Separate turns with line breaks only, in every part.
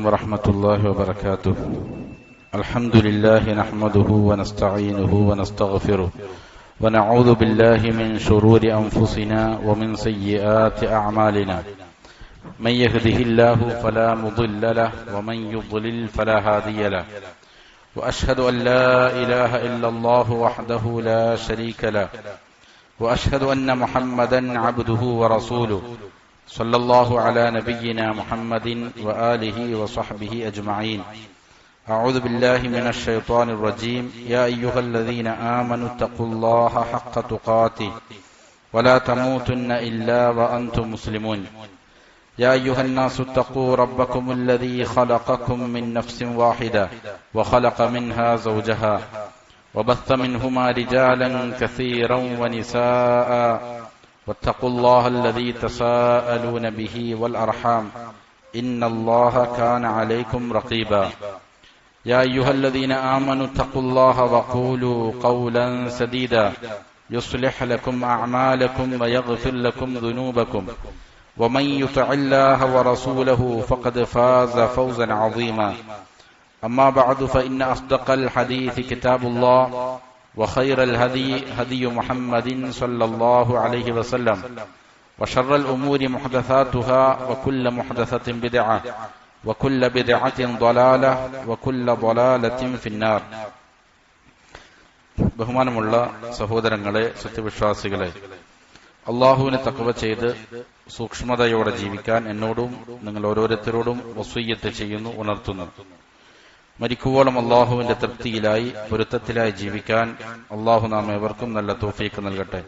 ورحمة الله وبركاته. الحمد لله نحمده ونستعينه ونستغفره ونعوذ بالله من شرور أنفسنا ومن سيئات أعمالنا. من يهده الله فلا مضل له ومن يضلل فلا هادي له. وأشهد أن لا إله إلا الله وحده لا شريك له. وأشهد أن محمدا عبده ورسوله صلى الله على نبينا محمد وآله وصحبه أجمعين. أعوذ بالله من الشيطان الرجيم. يا أيها الذين آمنوا اتقوا الله حق تقاته ولا تموتن إلا وأنتم مسلمون. يا أيها الناس اتقوا ربكم الذي خلقكم من نفس واحدة وخلق منها زوجها وبث منهما رجالا كثيرا ونساء واتقوا الله الذي تساءلون به والأرحام إن الله كان عليكم رقيبا. يا أيها الذين آمنوا اتقوا الله وقولوا قولا سديدا يصلح لكم أعمالكم ويغفر لكم ذنوبكم ومن يطع الله ورسوله فقد فاز فوزا عظيما. أما بعد فإن أصدق الحديث كتاب الله وخير الهدي هدي محمد صلى الله عليه وسلم وشر الأمور محدثاتها وكل محدثة بدعة وكل بدعة ضلالة وكل ضلالة في النار. ബഹുമാനമുള്ള സഹോദരങ്ങളെ, സത്യവിശ്വാസികളെ, അള്ളാഹുവിനെ തഖ്വ ചെയ്ത് സൂക്ഷ്മതയോടെ ജീവിക്കാൻ എന്നോടും നിങ്ങൾ ഓരോരുത്തരോടും വസിയ്യത്ത് ചെയ്യുന്നു, ഉണർത്തുന്നു. മരിക്കുവോളം അള്ളാഹുവിന്റെ തൃപ്തിയിലായി പൊരുത്തത്തിലായി ജീവിക്കാൻ അള്ളാഹു നാം ഏവർക്കും നല്ല തൗഫീഖ് നൽകട്ടെ.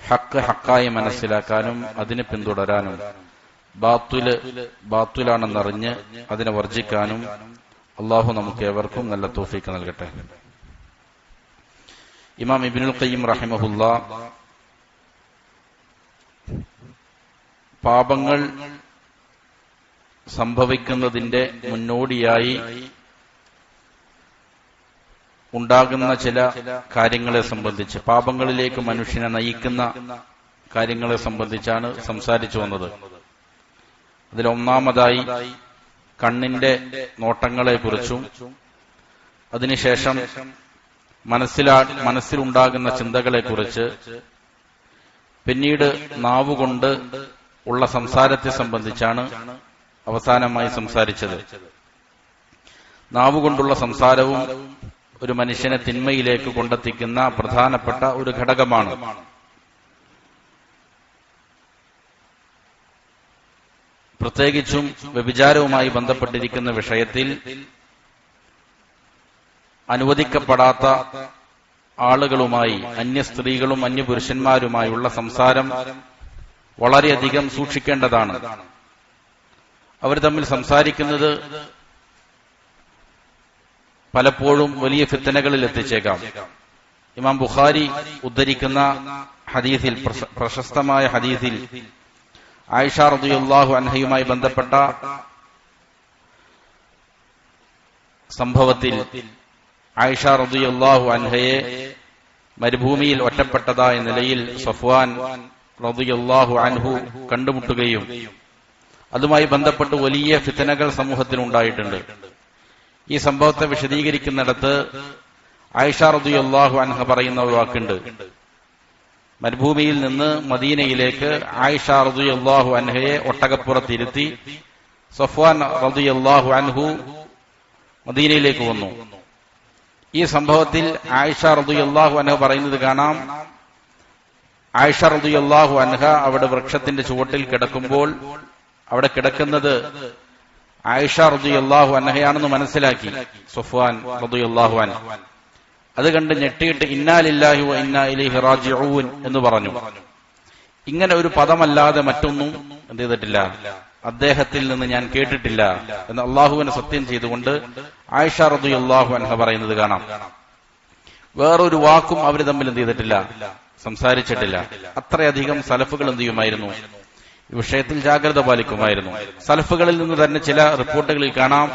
ഹക്ക് ഹക്കായി മനസ്സിലാക്കാനും അതിനെ പിന്തുടരാനും ബാത്തുലാണെന്നറിഞ്ഞ് അതിനെ വർജിക്കാനും അള്ളാഹു നമുക്ക് ഏവർക്കും നല്ല തൗഫീഖ് നൽകട്ടെ. ഇമാം ഇബ്നുൽ ഖയ്യിം റഹിമഹുല്ലാ പാപങ്ങൾ സംഭവിക്കുന്നതിന്റെ മുന്നോടിയായി ഉണ്ടാകുന്ന ചില കാര്യങ്ങളെ സംബന്ധിച്ച്, പാപങ്ങളിലേക്ക് മനുഷ്യനെ നയിക്കുന്ന കാര്യങ്ങളെ സംബന്ധിച്ചാണ് സംസാരിച്ചു വന്നത്. അതിലൊന്നാമതായി കണ്ണിന്റെ നോട്ടങ്ങളെക്കുറിച്ചും അതിനുശേഷം മനസ്സിലുണ്ടാകുന്ന ചിന്തകളെക്കുറിച്ച്, പിന്നീട് നാവുകൊണ്ട് ഉള്ള സംസാരത്തെ സംബന്ധിച്ചാണ് അവസാനമായി സംസാരിച്ചത്. നാവുകൊണ്ടുള്ള സംസാരവും ഒരു മനുഷ്യനെ തിന്മയിലേക്ക് കൊണ്ടെത്തിക്കുന്ന പ്രധാനപ്പെട്ട ഒരു ഘടകമാണ്. പ്രത്യേകിച്ചും വ്യഭിചാരവുമായി ബന്ധപ്പെട്ടിരിക്കുന്ന വിഷയത്തിൽ അനുവദിക്കപ്പെടാത്ത ആളുകളുമായി, അന്യ സ്ത്രീകളും അന്യ പുരുഷന്മാരുമായുള്ള സംസാരം വളരെയധികം സൂക്ഷിക്കേണ്ടതാണ്. അവർ തമ്മിൽ സംസാരിക്കുന്നത് പലപ്പോഴും വലിയ ഫിത്തനകളിൽ എത്തിച്ചേക്കാം. ഇമാം ബുഖാരി ഉദ്ധരിക്കുന്ന ഹദീസിൽ, പ്രശസ്തമായ ഹദീസിൽ, ആയിഷ റളിയല്ലാഹു അൻഹയുമായി ബന്ധപ്പെട്ട സംഭവത്തിൽ ആയിഷ റളിയല്ലാഹു അൻഹയെ മരുഭൂമിയിൽ ഒറ്റപ്പെട്ടതായ നിലയിൽ സഫ്വാൻ റളിയല്ലാഹു അൻഹു കണ്ടുമുട്ടുകയും അതുമായി ബന്ധപ്പെട്ട് വലിയ ഫിത്തനകൾ സമൂഹത്തിൽ ഉണ്ടായിട്ടുണ്ട്. ഈ സംഭവത്തെ വിശദീകരിക്കുന്നിടത്ത് ആയിഷ റളിയല്ലാഹു അൻഹ പറയുന്ന ഒരു വാക്കുണ്ട്. മരുഭൂമിയിൽ നിന്ന് മദീനയിലേക്ക് ആയിഷ റളിയല്ലാഹു അൻഹയെ ഒട്ടകപ്പുറത്തിരുത്തി സഫ്വാൻ റളിയല്ലാഹു അൻഹു മദീനയിലേക്ക് വന്നു. ഈ സംഭവത്തിൽ ആയിഷ റളിയല്ലാഹു അൻഹ പറയുന്നത് കാണാം. ആയിഷ റളിയല്ലാഹു അൻഹ അവിടെ വൃക്ഷത്തിന്റെ ചുവട്ടിൽ കിടക്കുമ്പോൾ അവിടെ കിടക്കുന്നത് ആയിഷ റളിയല്ലാഹു അൻഹയാണെന്ന് മനസ്സിലാക്കി സഫ്വാൻ റളിയല്ലാഹു അൻഹു. അത് കണ്ട് ഞെട്ടിയിട്ട് ഇന്നാ ലില്ലാഹി വ ഇന്നാ ഇലൈഹി റാജിഊൻ എന്ന് പറഞ്ഞു. ഇങ്ങനെ ഒരു പദമല്ലാതെ മറ്റൊന്നും എന്ത് ചെയ്തിട്ടില്ല, അദ്ദേഹത്തിൽ നിന്ന് ഞാൻ കേട്ടിട്ടില്ല എന്ന് അള്ളാഹുവിനെ സത്യം ചെയ്തുകൊണ്ട് ആയിഷ റളിയല്ലാഹു അൻഹ പറയുന്നത് കാണാം. വേറൊരു വാക്കും അവർ തമ്മിൽ എന്ത് ചെയ്തിട്ടില്ല, സംസാരിച്ചിട്ടില്ല. അത്രയധികം സലഫുകൾ എന്ത് ചെയ്യുമായിരുന്നു, ഈ വിഷയത്തിൽ ജാഗ്രത പാലിക്കുമായിരുന്നു. സലഫുകളിൽ നിന്ന് തന്നെ ചില റിപ്പോർട്ടുകളിൽ കാണാം,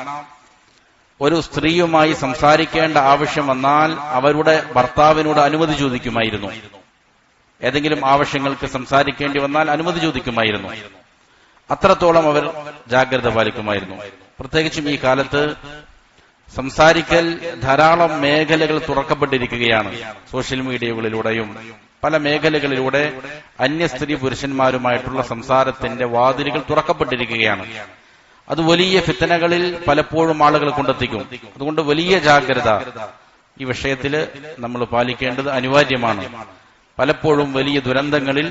ഒരു സ്ത്രീയുമായി സംസാരിക്കേണ്ട ആവശ്യം വന്നാൽ അവരുടെ ഭർത്താവിനോട് അനുമതി ചോദിക്കുമായിരുന്നു. ഏതെങ്കിലും ആവശ്യങ്ങൾക്ക് സംസാരിക്കേണ്ടി വന്നാൽ അനുമതി ചോദിക്കുമായിരുന്നു. അത്രത്തോളം അവർ ജാഗ്രത പാലിക്കുമായിരുന്നു. പ്രത്യേകിച്ചും ഈ കാലത്ത് സംസാരിക്കൽ ധാരാളം മേഖലകൾ തുറക്കപ്പെട്ടിരിക്കുകയാണ്. സോഷ്യൽ മീഡിയകളിലൂടെയും പല മേഖലകളിലൂടെ അന്യ സ്ത്രീ പുരുഷന്മാരുമായിട്ടുള്ള സംസാരത്തിന്റെ വാതിലുകൾ തുറക്കപ്പെട്ടിരിക്കുകയാണ്. അത് വലിയ ഫിത്തനകളിൽ പലപ്പോഴും ആളുകൾ കൊണ്ടെത്തിക്കും. അതുകൊണ്ട് വലിയ ജാഗ്രത ഈ വിഷയത്തില് നമ്മൾ പാലിക്കേണ്ടത് അനിവാര്യമാണ്. പലപ്പോഴും വലിയ ദുരന്തങ്ങളിൽ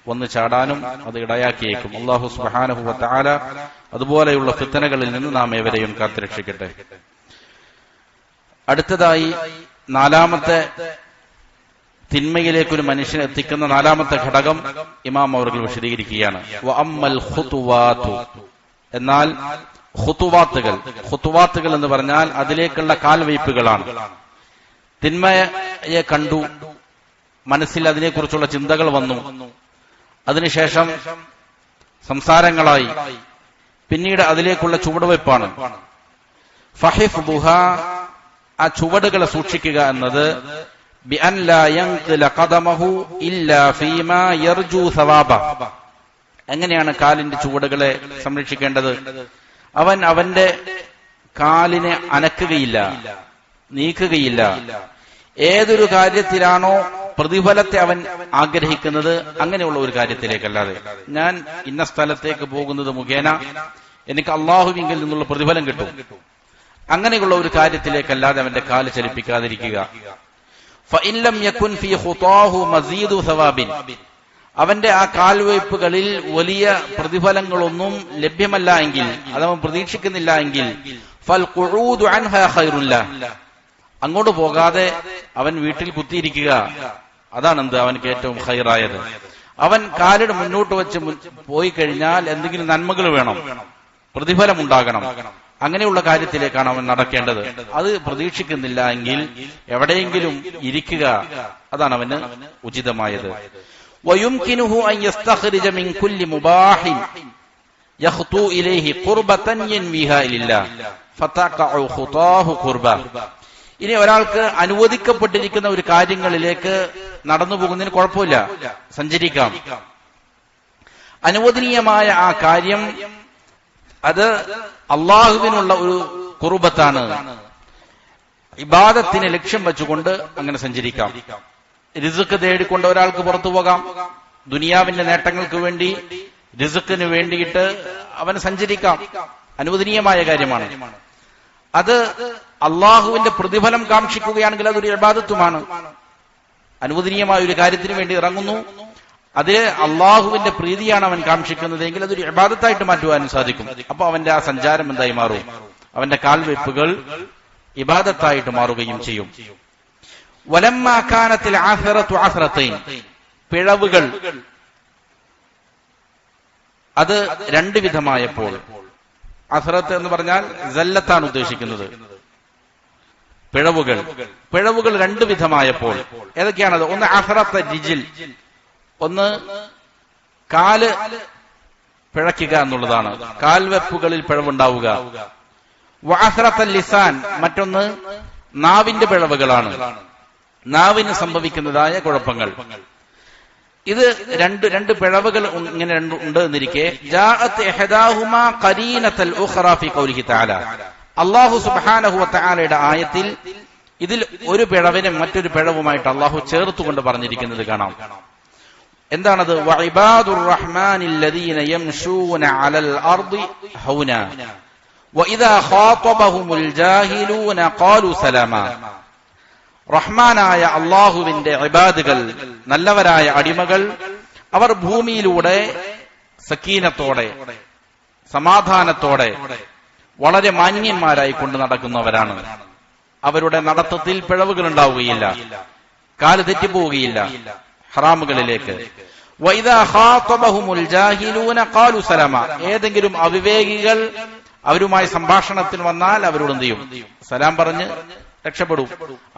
വന്ന് ചാടാനും അത് ഇടയാക്കിയേക്കും. അല്ലാഹു സുബ്ഹാനഹു വ തആല അതുപോലെയുള്ള ഫിത്തനകളിൽ നിന്ന് നാം ഏവരെയും കാത്തുരക്ഷിക്കട്ടെ. അടുത്തതായി നാലാമത്തെ തിന്മയിലേക്കൊരു മനുഷ്യനെ എത്തിക്കുന്ന നാലാമത്തെ ഘടകം ഇമാം അവർ വിശദീകരിക്കുകയാണ്. വഅമ്മൽ ഖുതുവാതു, എന്നാൽ ഖുതുവാത്തുകൾ എന്ന് പറഞ്ഞാൽ അതിലേക്കുള്ള കാൽവയ്പ്പുകളാണ്. തിന്മയെ കണ്ടു, മനസ്സിൽ അതിനെക്കുറിച്ചുള്ള ചിന്തകൾ വന്നു, അതിനുശേഷം സംസാരങ്ങളായി, പിന്നീട് അതിലേക്കുള്ള ചുവടുവയ്പ്പാണ്. ഫഹിഫ്ദുഹാ, ആ ചുവടുകളെ സൂക്ഷിക്കുക എന്നത് ബിഅൻ ലാ യൻഖില ഖദമഹു ഇല്ലാ ഫീമാ യർജു സവാബ. എങ്ങനെയാണ് കാലിന്റെ ചുവടുകളെ സംരക്ഷിക്കേണ്ടത്? അവൻ അവന്റെ കാലിനെ അനക്കുകയില്ല, നീക്കുകയില്ല. ഏതൊരു കാര്യത്തിലാണോ പ്രതിഫലത്തെ അവൻ ആഗ്രഹിക്കുന്നത് അങ്ങനെയുള്ള ഒരു കാര്യത്തിലേക്കല്ലാതെ, ഞാൻ ഇന്ന സ്ഥലത്തേക്ക് പോകുന്നത് മുഖേന എനിക്ക് അള്ളാഹുവിങ്കിൽ നിന്നുള്ള പ്രതിഫലം കിട്ടും, അങ്ങനെയുള്ള ഒരു കാര്യത്തിലേക്കല്ലാതെ അവന്റെ കാല് ചലിപ്പിക്കാതിരിക്കുക. ഫഇൻ ലം യകുൻ ഫീ ഖുതാഹു മസീദു സവാബിൻ, അവന്റെ ആ കാൽവയ്പ്പുകളിൽ വലിയ പ്രതിഫലങ്ങളൊന്നും ലഭ്യമല്ല എങ്കിൽ, അതവൻ പ്രതീക്ഷിക്കുന്നില്ല എങ്കിൽ, ഫൽ ഖുഊദു അൻഹാ ഖൈറുൻ ലഹ്, അങ്ങോട്ട് പോകാതെ അവൻ വീട്ടിൽ കുത്തിയിരിക്കുക, അതാണ് എന്ത് അവനക്ക് ഏറ്റവും ഖൈറായത്. അവൻ കാലിന് മുന്നോട്ട് വെച്ച് പോയി കഴിഞ്ഞാൽ എന്തെങ്കിലും നന്മകൾ വേണം, പ്രതിഫലം ഉണ്ടാകണം, അങ്ങനെയുള്ള കാര്യത്തിലേക്കാണ് അവൻ നടക്കേണ്ടത്. അത് പ്രതീക്ഷിക്കുന്നില്ല എങ്കിൽ എവിടെയെങ്കിലും ഇരിക്കുക, അതാണ് അവന് ഉചിതമായത്. വയുംകിനുഹു അൻ യസ്തഖ്രിജ മിൻ കുല്ലി മുബാഹിൻ യഖ്തു ഇലൈഹി ഖുർബതൻ യൻവിഹാ ഇലില്ലാഹ് ഫതഖഉ ഖുതാഹു ഖുർബ. ഇനി ഒരാൾക്ക് അനുവദിക്കപ്പെട്ടിരിക്കുന്ന ഒരു കാര്യങ്ങളിലേക്ക് നടന്നു പോകുന്നതിന് കുഴപ്പമില്ല, സഞ്ചരിക്കാം. അനുവദനീയമായ ആ കാര്യം അത് അള്ളാഹുവിനുള്ള ഒരു ഖുർബത്താണ്, ഇബാദത്തിനെ ലക്ഷ്യം വെച്ചുകൊണ്ട് അങ്ങനെ സഞ്ചരിക്കാം. റിസ്ക് തേടിക്കൊണ്ട് ഒരാൾക്ക് പുറത്തു പോകാം, ദുനിയാവിന്റെ നേട്ടങ്ങൾക്ക് വേണ്ടി, റിസ്ക്കിന് വേണ്ടിയിട്ട് അവന് സഞ്ചരിക്കാം, അനുവദനീയമായ കാര്യമാണ്. അത് അള്ളാഹുവിന്റെ പ്രതിഫലം കാക്ഷിക്കുകയാണെങ്കിൽ അതൊരു ഇബാദത്തുമാണ്. അനുവദനീയമായ ഒരു കാര്യത്തിന് വേണ്ടി ഇറങ്ങുന്നു, അതിൽ അള്ളാഹുവിന്റെ പ്രീതിയാണ് അവൻ കാക്ഷിക്കുന്നതെങ്കിൽ അതൊരു ഇബാദത്തായിട്ട് മാറ്റുവാനും സാധിക്കും. അപ്പൊ അവന്റെ ആ സഞ്ചാരം എന്തായി മാറും? അവന്റെ കാൽവെപ്പുകൾ ഇബാദത്തായിട്ട് മാറുകയും ചെയ്യും. വലമ്മാ കാനത്തിൽ ആഖിറത്തു ആഖിറത്തൈൻ, പിഴവുകൾ അത് രണ്ട് വിധമായപ്പോൾ, ആഖിറത്ത് എന്ന് പറഞ്ഞാൽ സല്ലത്താണ് ഉദ്ദേശിക്കുന്നത്, പിഴവുകൾ രണ്ടു വിധമായപ്പോൾ ഏതൊക്കെയാണത്? ഒന്ന് ആഖിറത്തെ രിജിൽ, ഒന്ന് കാല് പിഴയ്ക്കുക എന്നുള്ളതാണ്, കാൽവെപ്പുകളിൽ പിഴവുണ്ടാവുക. വഅസ്റത്തൽ ലിസാൻ, മറ്റൊന്ന് നാവിന്റെ പിഴവുകളാണ്, നാവിന് സംഭവിക്കുന്നതായ കുഴപ്പങ്ങൾ. ഇത് രണ്ട് പിഴവുകൾ ഇങ്ങനെ ഉണ്ട് എന്നിരിക്കെ ജാഅത്ത് ഇഹ്ദാഹുമാ ഖരീനത്തൽ ഉഖ്റാ ഫീ ഖൗലിഹി തആല, അല്ലാഹു സുബ്ഹാനഹു വ തആലയുടെ ആയത്തിൽ ഇതിൽ ഒരു പിഴവിനെ മറ്റൊരു പിഴവുമായിട്ട് അല്ലാഹു ചേർത്തുകൊണ്ട് പറഞ്ഞിരിക്കുന്നത് കാണാം. എന്താണത്? വഇബാദുർ റഹ്മാനില്ലദീന യംശൂന അലൽ അർദി ഹൗനാ വഇദാ ഖാതബഹുമുൽ ജാഹിലൂന ഖാലു സലാമാ. റഹ്മാനായ അള്ളാഹുവിന്റെ ഇബാദുകൾ, നല്ലവരായ അടിമകൾ, അവർ ഭൂമിയിലൂടെ സക്കീനത്തോടെ, സമാധാനത്തോടെ, വളരെ മാന്യന്മാരായി കൊണ്ട് നടക്കുന്നവരാണ്. അവരുടെ നടത്തത്തിൽ പിഴവുകൾ ഉണ്ടാവുകയില്ല, കാല് തെറ്റിപ്പോവുകയില്ല ഹറാമുകളിലേക്ക്. വഇദാ ഖാതബഹുമുൽ ജാഹിലൂന ഖാലു സലാമാ, ഏതെങ്കിലും അവിവേകികൾ അവരുമായി സംഭാഷണത്തിൽ വന്നാൽ അവരോട് എന്ത് ചെയ്യും? സലാം പറഞ്ഞ് രക്ഷപ്പെടും,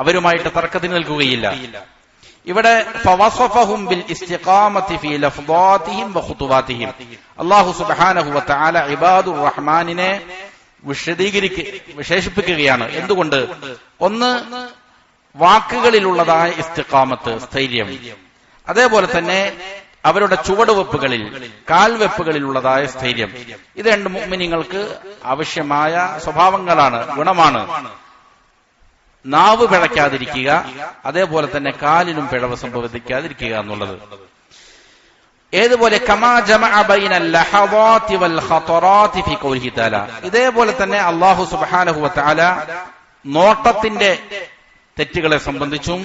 അവരുമായിട്ട് തർക്കത്തിന് നിൽക്കുകയില്ല. ഇവിടെ ഫവസഫഹും ബിൽ ഇസ്തിഖാമത്തി ഫീ ലഫ്ദാതിഹിം വഖുതുവാതിഹിം, അല്ലാഹു സുബ്ഹാനഹു വ തആല ഇബാദുർ റഹ്മാനിനെ വിശേഷിപ്പിക്കുകയാണ്. എന്തുകൊണ്ട്? ഒന്ന്, വാക്കുകളിലുള്ളതായ ഇസ്തിഖാമത്ത്, സ്ഥൈര്യം. അതേപോലെ തന്നെ അവരുടെ ചുവടുവെപ്പുകളിൽ, കാൽവെപ്പുകളിലുള്ളതായ സ്ഥൈര്യം. ഇത് രണ്ട് മുഅ്മിനീങ്ങൾക്ക് ആവശ്യമായ സ്വഭാവങ്ങളാണ്, ഗുണമാണ്. നാവ് പിഴയ്ക്കാതിരിക്കുക, അതേപോലെ തന്നെ കാലിലും പിഴവ് സംഭവിക്കാതിരിക്കുക എന്നുള്ളത്. ഏതുപോലെ കമാ ജമഅ ബൈനൽ ലഹദാതി വൽ ഖതറാതി ഫീ ഖൗലിഹി തആല, ഇതേപോലെ തന്നെ അല്ലാഹു സുബ്ഹാനഹു വ തആല നോട്ടത്തിന്റെ തെറ്റുകളെ സംബന്ധിച്ചും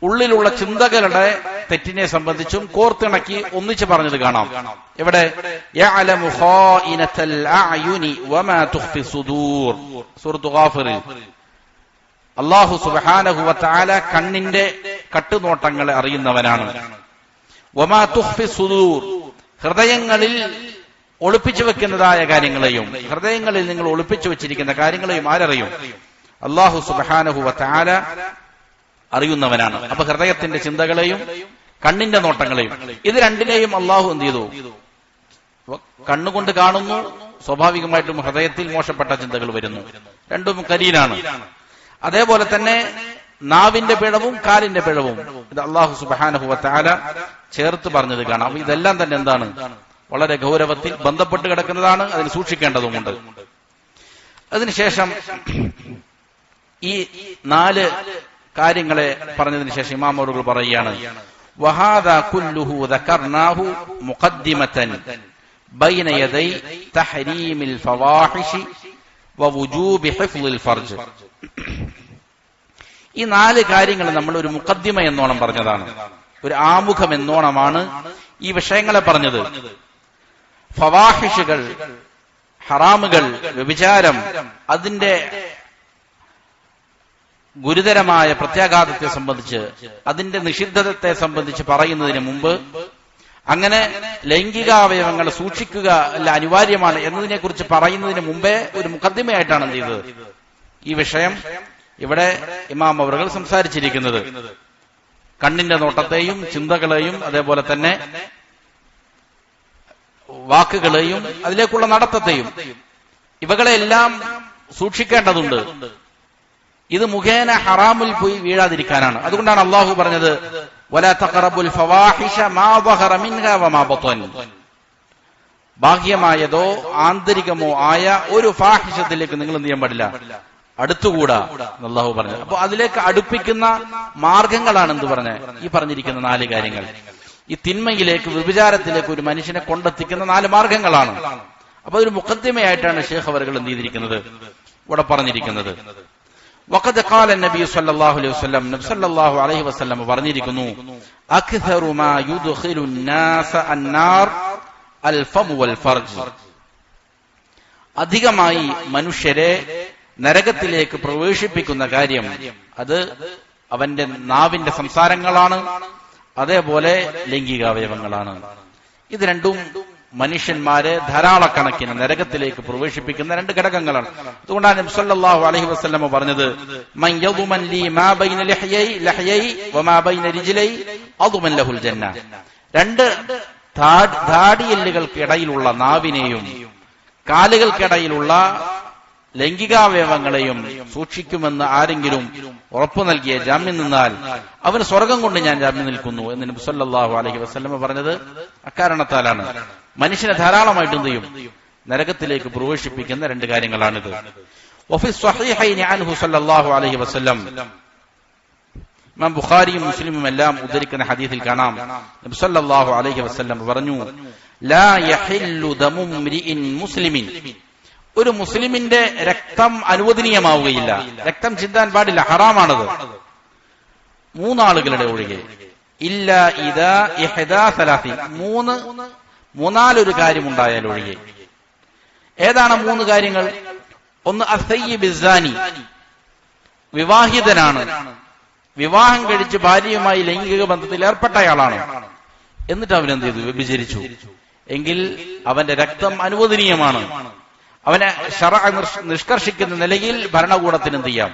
ഉള്ളിലുള്ള ചിന്തകളുടെ തെറ്റിനെ സംബന്ധിച്ചും കോർത്തിണക്കി ഒന്നിച്ച് പറഞ്ഞത് കാണാം. ഇവിടെ യഅലമു ഖായിനത്തൽ അഅയുനി വമാ തുഖ്ഫി സുദൂർ, സൂറത്ത് ഗാഫിറിൽ അല്ലാഹു സുബ്ഹാനഹു വ തആല കണ്ണിന്റെ കട്ടുനോട്ടങ്ങളെ അറിയുന്നവനാണ്. വമാ തുഖ്ഫി സുദൂർ, ഹൃദയങ്ങളിൽ ഒളിപ്പിച്ചു വെക്കുന്നതായ കാര്യങ്ങളെയും, ഹൃദയങ്ങളിൽ നിങ്ങൾ ഒളിപ്പിച്ചു വെച്ചിരിക്കുന്ന കാര്യങ്ങളെയും ആരറിയും? അല്ലാഹു സുബ്ഹാനഹു വ തആല അറിയുന്നവനാണ്. അപ്പൊ ഹൃദയത്തിന്റെ ചിന്തകളെയും കണ്ണിന്റെ നോട്ടങ്ങളെയും, ഇത് രണ്ടിനെയും അല്ലാഹു എന്ത് ചെയ്തു? കണ്ണുകൊണ്ട് കാണുന്നു, സ്വാഭാവികമായിട്ടും ഹൃദയത്തിൽ മോശപ്പെട്ട ചിന്തകൾ വരുന്നു. രണ്ടും കരീനാണ്. അതേപോലെ തന്നെ നാവിന്റെ പിഴവും കാലിന്റെ പിഴവും ഇത് അല്ലാഹു സുബ്ഹാനഹു വ തആല ചേർത്ത് പറഞ്ഞത് കാണാം. ഇതെല്ലാം തന്നെ എന്താണ്? വളരെ ഗൗരവത്തിൽ ബന്ധപ്പെട്ട് കിടക്കുന്നതാണ്, അതിന് സൂക്ഷിക്കേണ്ടതുമുണ്ട്. അതിനുശേഷം ഈ 4 കാര്യങ്ങളെ പറഞ്ഞതിന് ശേഷം ഇമാം അവറുകൾ പറയുകയാണ്, വഹാദാ കുല്ലുഹു ദകർനാഹു മുഖദ്ദിമതൻ ബൈന യദൈ തഹരീമിൽ ഫവാഹിഷി വവുജൂബി ഹിഫ്ളിൽ ഫർജ്. ഈ 4 കാര്യങ്ങൾ നമ്മൾ ഒരു മുഖദ്ദിമ എന്നോണം പറഞ്ഞതാണ്, ഒരു ആമുഖം എന്നോണമാണ് ഈ വിഷയങ്ങളെ പറഞ്ഞത്. ഫവാഹിഷുകൾ, ഹറാമുകൾ, വ്യഭിചാരം, അതിന്റെ ഗുരുതരമായ പ്രത്യാഘാതത്തെ സംബന്ധിച്ച്, അതിന്റെ നിഷിദ്ധതത്തെ സംബന്ധിച്ച് പറയുന്നതിന് മുമ്പ്, അങ്ങനെ ലൈംഗികാവയവങ്ങൾ സൂക്ഷിക്കുക അല്ല അനിവാര്യമാണ് എന്നതിനെ കുറിച്ച് പറയുന്നതിന് മുമ്പേ ഒരു മുഖദ്ദിമയായിട്ടാണ് എന്ത് ചെയ്തത് ഈ വിഷയം ഇവിടെ ഇമാം അവറുകൾ സംസാരിച്ചിരിക്കുന്നത്. കണ്ണിന്റെ നോട്ടത്തെയും ചിന്തകളെയും അതേപോലെ തന്നെ വാക്കുകളെയും അതിലേക്കുള്ള നടത്തത്തെയും ഇവകളെല്ലാം സൂക്ഷിക്കേണ്ടതുണ്ട്. ഇത് മുഖേന ഹറാമിൽ പോയി വീഴാതിരിക്കാനാണ്. അതുകൊണ്ടാണ് അല്ലാഹു പറഞ്ഞത് വലാ തഖറബുൽ ഫവാഹിഷ മാ ളഹറ മിൻഹാ വമാ ബതൻ. ബാഹ്യമായതോ ആന്തരികമോ ആയ ഒരു ഫാഹിഷത്തിലേക്ക് നിങ്ങൾ എന്ത് ചെയ്യാൻ പാടില്ല, അടുത്തുകൂടാ അല്ലാഹു പറഞ്ഞു. അപ്പൊ അതിലേക്ക് അടുപ്പിക്കുന്ന മാർഗങ്ങളാണ് എന്ത് പറഞ്ഞത്? ഈ പറഞ്ഞിരിക്കുന്ന 4 കാര്യങ്ങൾ. ഈ തിന്മയിലേക്ക്, വ്യഭിചാരത്തിലേക്ക് ഒരു മനുഷ്യനെ കൊണ്ടെത്തിക്കുന്ന 4 മാർഗങ്ങളാണ്. അപ്പൊ ഒരു മുഖദ്ദിമയായിട്ടാണ് ശൈഖ് അവറുകൾ എന്ത് ചെയ്തിരിക്കുന്നത്, ഇവിടെ പറഞ്ഞിരിക്കുന്നത്. വഖദ് ഖാല നബി സല്ലല്ലാഹു അലൈഹി വസല്ലം, നബി സല്ലല്ലാഹു അലൈഹി വസല്ലം പറഞ്ഞിരിക്കുന്നു, അക്സറു മാ യുദ്ഖിലു നാസ അന്നാർ അൽ ഫമു വൽ ഫർജ്. അധികമായി മനുഷ്യരെ നരകത്തിലേക്ക് പ്രവേശിപ്പിക്കുന്ന കാര്യം അത് അവന്റെ നാവിന്റെ സംസാരങ്ങളാണ്, അതേപോലെ ലൈംഗികാവയവങ്ങളാണ്. ഇത് രണ്ടും മനുഷ്യന്മാരെ ധാരാളക്കണക്കിന് നരകത്തിലേക്ക് പ്രവേശിപ്പിക്കുന്ന 2 ഘടകങ്ങളാണ്. അതുകൊണ്ടാണ് നബി സല്ലല്ലാഹു അലൈഹി വസല്ലം പറഞ്ഞത്, മൻ യദ്മൻ ലി മാ ബൈന ലഹ്യൈ വമാ ബൈന റിജ്ലൈ അദ്മൻ ലഹുൽ ജന്ന. 2 ധാടിയെല്ലുകൾക്കിടയിലുള്ള നാവിനെയും കാലുകൾക്കിടയിലുള്ള ലൈംഗികാവയവങ്ങളെയും സൂക്ഷിക്കുമെന്ന് ആരെങ്കിലും ഉറപ്പു നൽകിയ ജാമ്യം നിന്നാൽ അവന് സ്വർഗം കൊണ്ട് ഞാൻ ജാമ്യം നിൽക്കുന്നു എന്ന് നബി സല്ലല്ലാഹു അലൈഹി വസല്ലം പറഞ്ഞത് അക്കാരണത്താലാണ്. മനുഷ്യനെ ധാരാളമായിട്ട് എന്ത് ചെയ്യും, നരകത്തിലേക്ക് പ്രവേശിപ്പിക്കുന്ന 2 കാര്യങ്ങളാണിത്. വഫി സ്വഹീഹൈനി അൻഹു സല്ലല്ലാഹു അലൈഹി വസല്ലം, ഇമാം ബുഖാരിയും മുസ്ലിമും എല്ലാം ഉദ്ധരിക്കുന്ന ഹദീസിൽ കാണാം, നബി സല്ലല്ലാഹു അലൈഹി വസല്ലം പറഞ്ഞു, ലാ യഹില്ലു ദമു മ്രിഇൻ മുസ്ലിമിൻ, ഒരു മുസ്ലിമിന്റെ രക്തം അനുവദനീയമാവുകയില്ല, രക്തം ചിന്താൻ പാടില്ല, ഹറാമാണത്. 3 ആളുകളുടെ ഒഴികെ, ഇല്ല ഇദാ ഇഹ്ദാ സലാസിൻ, മൂന്നാലൊരു കാര്യമുണ്ടായാൽ ഒഴികെ. ഏതാണ് 3 കാര്യങ്ങൾ? ഒന്ന് അസ്സയ്യിബ് സാനി, വിവാഹിതനാണ്, വിവാഹം കഴിച്ച് ഭാര്യയുമായി ലൈംഗിക ബന്ധത്തിൽ ഏർപ്പെട്ടയാളാണ്, എന്നിട്ട് അവൻ എന്ത് ചെയ്തു, വ്യഭിചരിച്ചു എങ്കിൽ അവന്റെ രക്തം അനുവദനീയമാണ്. അവനെ ശറഅ നിഷ്കർഷിക്കുന്ന നിലയിൽ ഭരണകൂടത്തിന് എന്ത് ചെയ്യാം,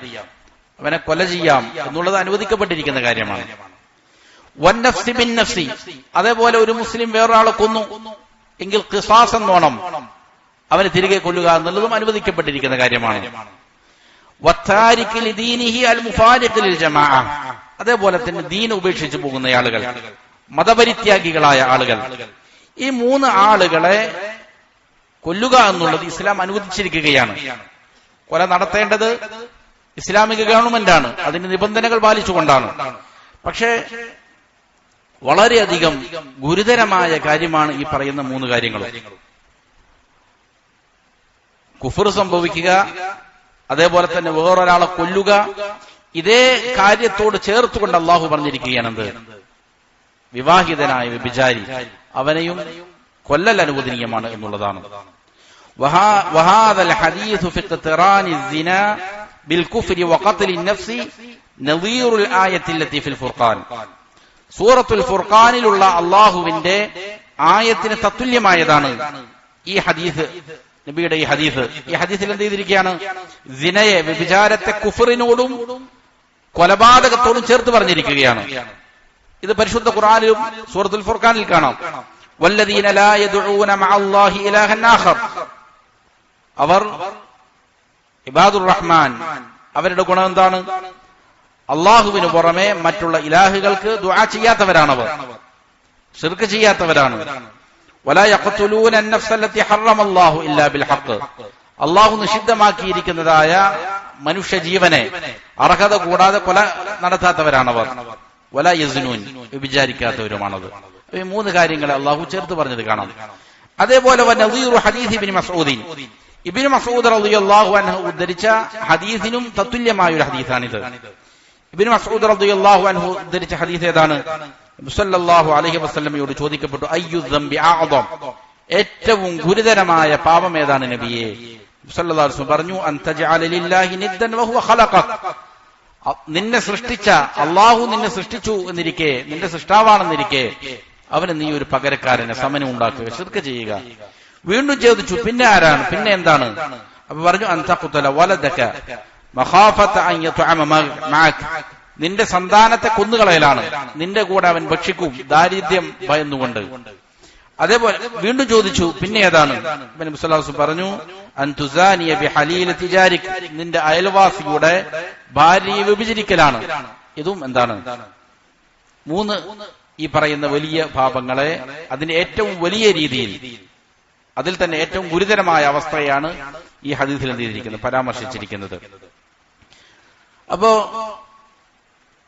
അവനെ കൊല ചെയ്യാം എന്നുള്ളത് അനുവദിക്കപ്പെട്ടിരിക്കുന്ന കാര്യമാണ്. വന്നഫ്സി ബിൻ നഫ്സി, അതേപോലെ ഒരു മുസ്ലിം വേറൊരാളെ കൊന്നു എങ്കിൽ ഖിസാസ് എന്നോണം അവനെ തിരികെ കൊല്ലുക എന്നുള്ളതും അനുവദിക്കപ്പെട്ടിരിക്കുന്ന കാര്യമാണ്. വത്താരിക് ലിദീനിഹി അൽ മുഫാരിഖ് ലിൽ ജമാഅ, അതേപോലെ തന്നെ ദീൻ ഉപേക്ഷിച്ചു പോകുന്ന ആളുകൾ, മതപരിത്യാഗികളായ ആളുകൾ. ഈ 3 ആളുകളെ കൊല്ലുക എന്നുള്ളത് ഇസ്ലാം അനുവദിച്ചിരിക്കുകയാണ്. കൊല നടത്തേണ്ടത് ഇസ്ലാമിക ഗവൺമെന്റാണ്, അതിന്റെ നിബന്ധനകൾ പാലിച്ചുകൊണ്ടാണ്. പക്ഷേ വളരെയധികം ഗുരുതരമായ കാര്യമാണ് ഈ പറയുന്ന 3 കാര്യങ്ങളും. കുഫർ സംഭവിക്കുക, അതേപോലെ തന്നെ വേറൊരാളെ കൊല്ലുക, ഇതേ കാര്യത്തോട് ചേർത്തുകൊണ്ട് അള്ളാഹു പറഞ്ഞിരിക്കുകയാണെന്ത്? വിവാഹിതനായ വ്യഭിചാരി അവനെയും കൊല്ലൽ അനുവദനീയമാണ് എന്നുള്ളതാണ്. വഹാദൽ ഹദീസു ഫി ഖിറാനി الزنا بالكفر وقتل النفس نظير الآية التي في الفرقان. സൂറത്തുൽ ഫുർഖാനിലുള്ള അള്ളാഹുവിന്റെ ആയത്തിന് തത്തുല്യമായതാണ് ഈ ഹദീസ്, നബിയുടെ ഈ ഹദീസ്. ഈ ഹദീസിൽ എന്ത് ചെയ്തിരിക്കുകയാണ്? സിനയെ, വ്യഭിചാരത്തെ കുഫറിനോടും കൊലപാതകത്തോടും ചേർത്ത് പറഞ്ഞിരിക്കുകയാണ്. ഇത് പരിശുദ്ധ ഖുർആനിലും സൂറത്തുൽ ഫുർഖാനിൽ കാണാം. വല്ലദീന ലാ യദ്ഊന മഅല്ലാഹി ഇലാഹൻ ആഖർ. അവർ ഇബാദുർ റഹ്മാൻ, അവരുടെ ഗുണം എന്താണ്? അള്ളാഹുവിന് പുറമെ മറ്റുള്ള ഇലാഹുകൾക്ക് ദുആ ചെയ്യാത്തവരാണവർ, ശിർക്ക് ചെയ്യാത്തവരാണ്. വലാ യഖ്തുലൂന അൻ-നഫ്സ അല്ലതി ഹറമല്ലാഹു ഇല്ലാ ബിൽ ഹഖ്. അള്ളാഹു നിഷിദ്ധമാക്കിയിരിക്കുന്നതായ മനുഷ്യജീവനെ അർഹത കൂടാതെ കൊല നടത്താത്തവരാണവർ. വലാ യസ്നൂൻ, വ്യഭിചാരിക്കാത്തവരുമാണത്. ഈ 3 കാര്യങ്ങളെ അള്ളാഹു ചേർത്ത് പറഞ്ഞത് കാണാം. അതേപോലെ വനദീറു ഹദീസ് ഇബ്നു മസ്ഊദ്, ഇബ്നു മസ്ഊദ് റളിയല്ലാഹു അൻഹു ഉദ്ധരിച്ച ഹദീസിനും തത്തുല്യമായ ഒരു ഹദീസാണിത്. ഇബ്നു മസ്ഊദ് റളിയല്ലാഹു അൻഹു ഉദ്ധരിച്ച ഹദീസ് ഏതാണ്? നബി സല്ലല്ലാഹു അലൈഹി വസല്ലമയോട് ചോദിക്കപ്പെട്ടു, അയ്യു ദംബി അഅദം, ഏറ്റവും ഗുരുതരമായ പാപം ഏതാണ് നബിയേ? നബി സല്ലല്ലാഹു അലൈഹി വസല്ലം പറഞ്ഞു, അൻ തജഅല ലില്ലാഹി നിദ്ദൻ വഹുവ ഖലഖക. നിന്നെ സൃഷ്ടിച്ച അള്ളാഹു നിന്നെ സൃഷ്ടിച്ചു എന്നിരിക്കെ, നിന്റെ സൃഷ്ടാവാണെന്നിരിക്കെ അവന് നീ ഒരു പകരക്കാരനെ, സമനം ഉണ്ടാക്കുക, ശിർക്ക് ചെയ്യുക. വീണ്ടും ചോദിച്ചു, പിന്നെ ആരാണ്, പിന്നെ എന്താണ്? അപ്പൊ പറഞ്ഞു, അൻ തഖ്തുല വലദക മഖാഫത അൻ യത്അമ മഅക. നിന്റെ സന്താനത്തെ കൊന്നുകളയലാണ്, നിന്റെ കൂടെ അവൻ ഭക്ഷിക്കും, ദാരിദ്ര്യം ഭയന്നുകൊണ്ട്. അതേപോലെ വീണ്ടും ചോദിച്ചു, പിന്നെ ഏതാണ്? നബി സല്ലല്ലാഹു അലൈഹി വസല്ലം പറഞ്ഞു, അൻ തുസാനിയ ബിഹലീലതി ജാരിക്, നിന്റെ അയൽവാസിയുടെ ഭാര്യയെ വ്യഭിചരിക്കലാണ്. ഇതും എന്താണ്? 3 ഈ പറയുന്ന വലിയ പാപങ്ങളെ അതിന്റെ ഏറ്റവും വലിയ രീതിയിൽ, അതിൽ തന്നെ ഏറ്റവും ഗുരുതരമായ അവസ്ഥയാണ് ഈ ഹദീസിൽ എന്ത് ചെയ്തിരിക്കുന്നത്, പരാമർശിച്ചിരിക്കുന്നത്. അപ്പോ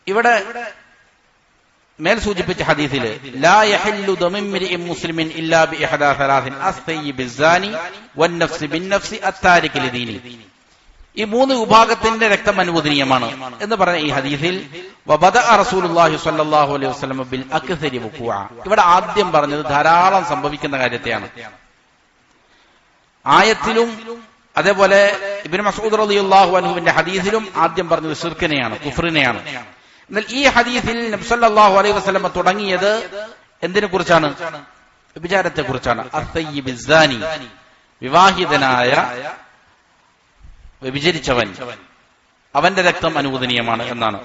ഇവിടെ മേൽ സൂചിപ്പിച്ച ഹദീസിൽ ലാ യഹല്ലു ദമിമ്രിഇൻ മുസ്ലിമിൻ ഇല്ലാ ബിഇഹദാ സലാസിൻ അസ്തയ്യിബ് ബിസ്സാനി വന്നഫ്സ് ബിന്നഫ്സ് അത്താരിക ലിദീനി. ഈ 3 വിഭാഗത്തിന്റെ രക്തം അനുവദനീയമാണ് എന്ന് പറഞ്ഞ ഈ ഹദീസിൽ വബദഅ റസൂലുള്ളാഹി സ്വല്ലല്ലാഹു അലൈഹി വസല്ലം ബിൽ അക്സരി വുഖൂഅ. ഇവിടെ ആദ്യം പറഞ്ഞത് ധാരാളം സംഭവിക്കുന്ന കാര്യത്തെയാണ്. ആയത്തിലും അതേപോലെ ഇബ്നു മസ്ഊദ് റളിയല്ലാഹു അൻഹുവിന്റെ ഹദീസിലും ആദ്യം പറഞ്ഞത് ശിർക്കിനെയാണ്, കുഫ്റിനെയാണ്. എന്നാൽ ഈ ഹദീസിൽ നബി സല്ലല്ലാഹു അലൈഹി വസല്ലം തുടങ്ങിയത് എന്തിനെ കുറിച്ചാണ്? വ്യഭിചാരത്തെ കുറിച്ചാണ്. അസ്സയ്യിബ് സാനി, വിവാഹിതനായ വ്യഭിചരിച്ചവൻ, അവന്റെ രക്തം അനുവദനീയമാണ് എന്നാണ്.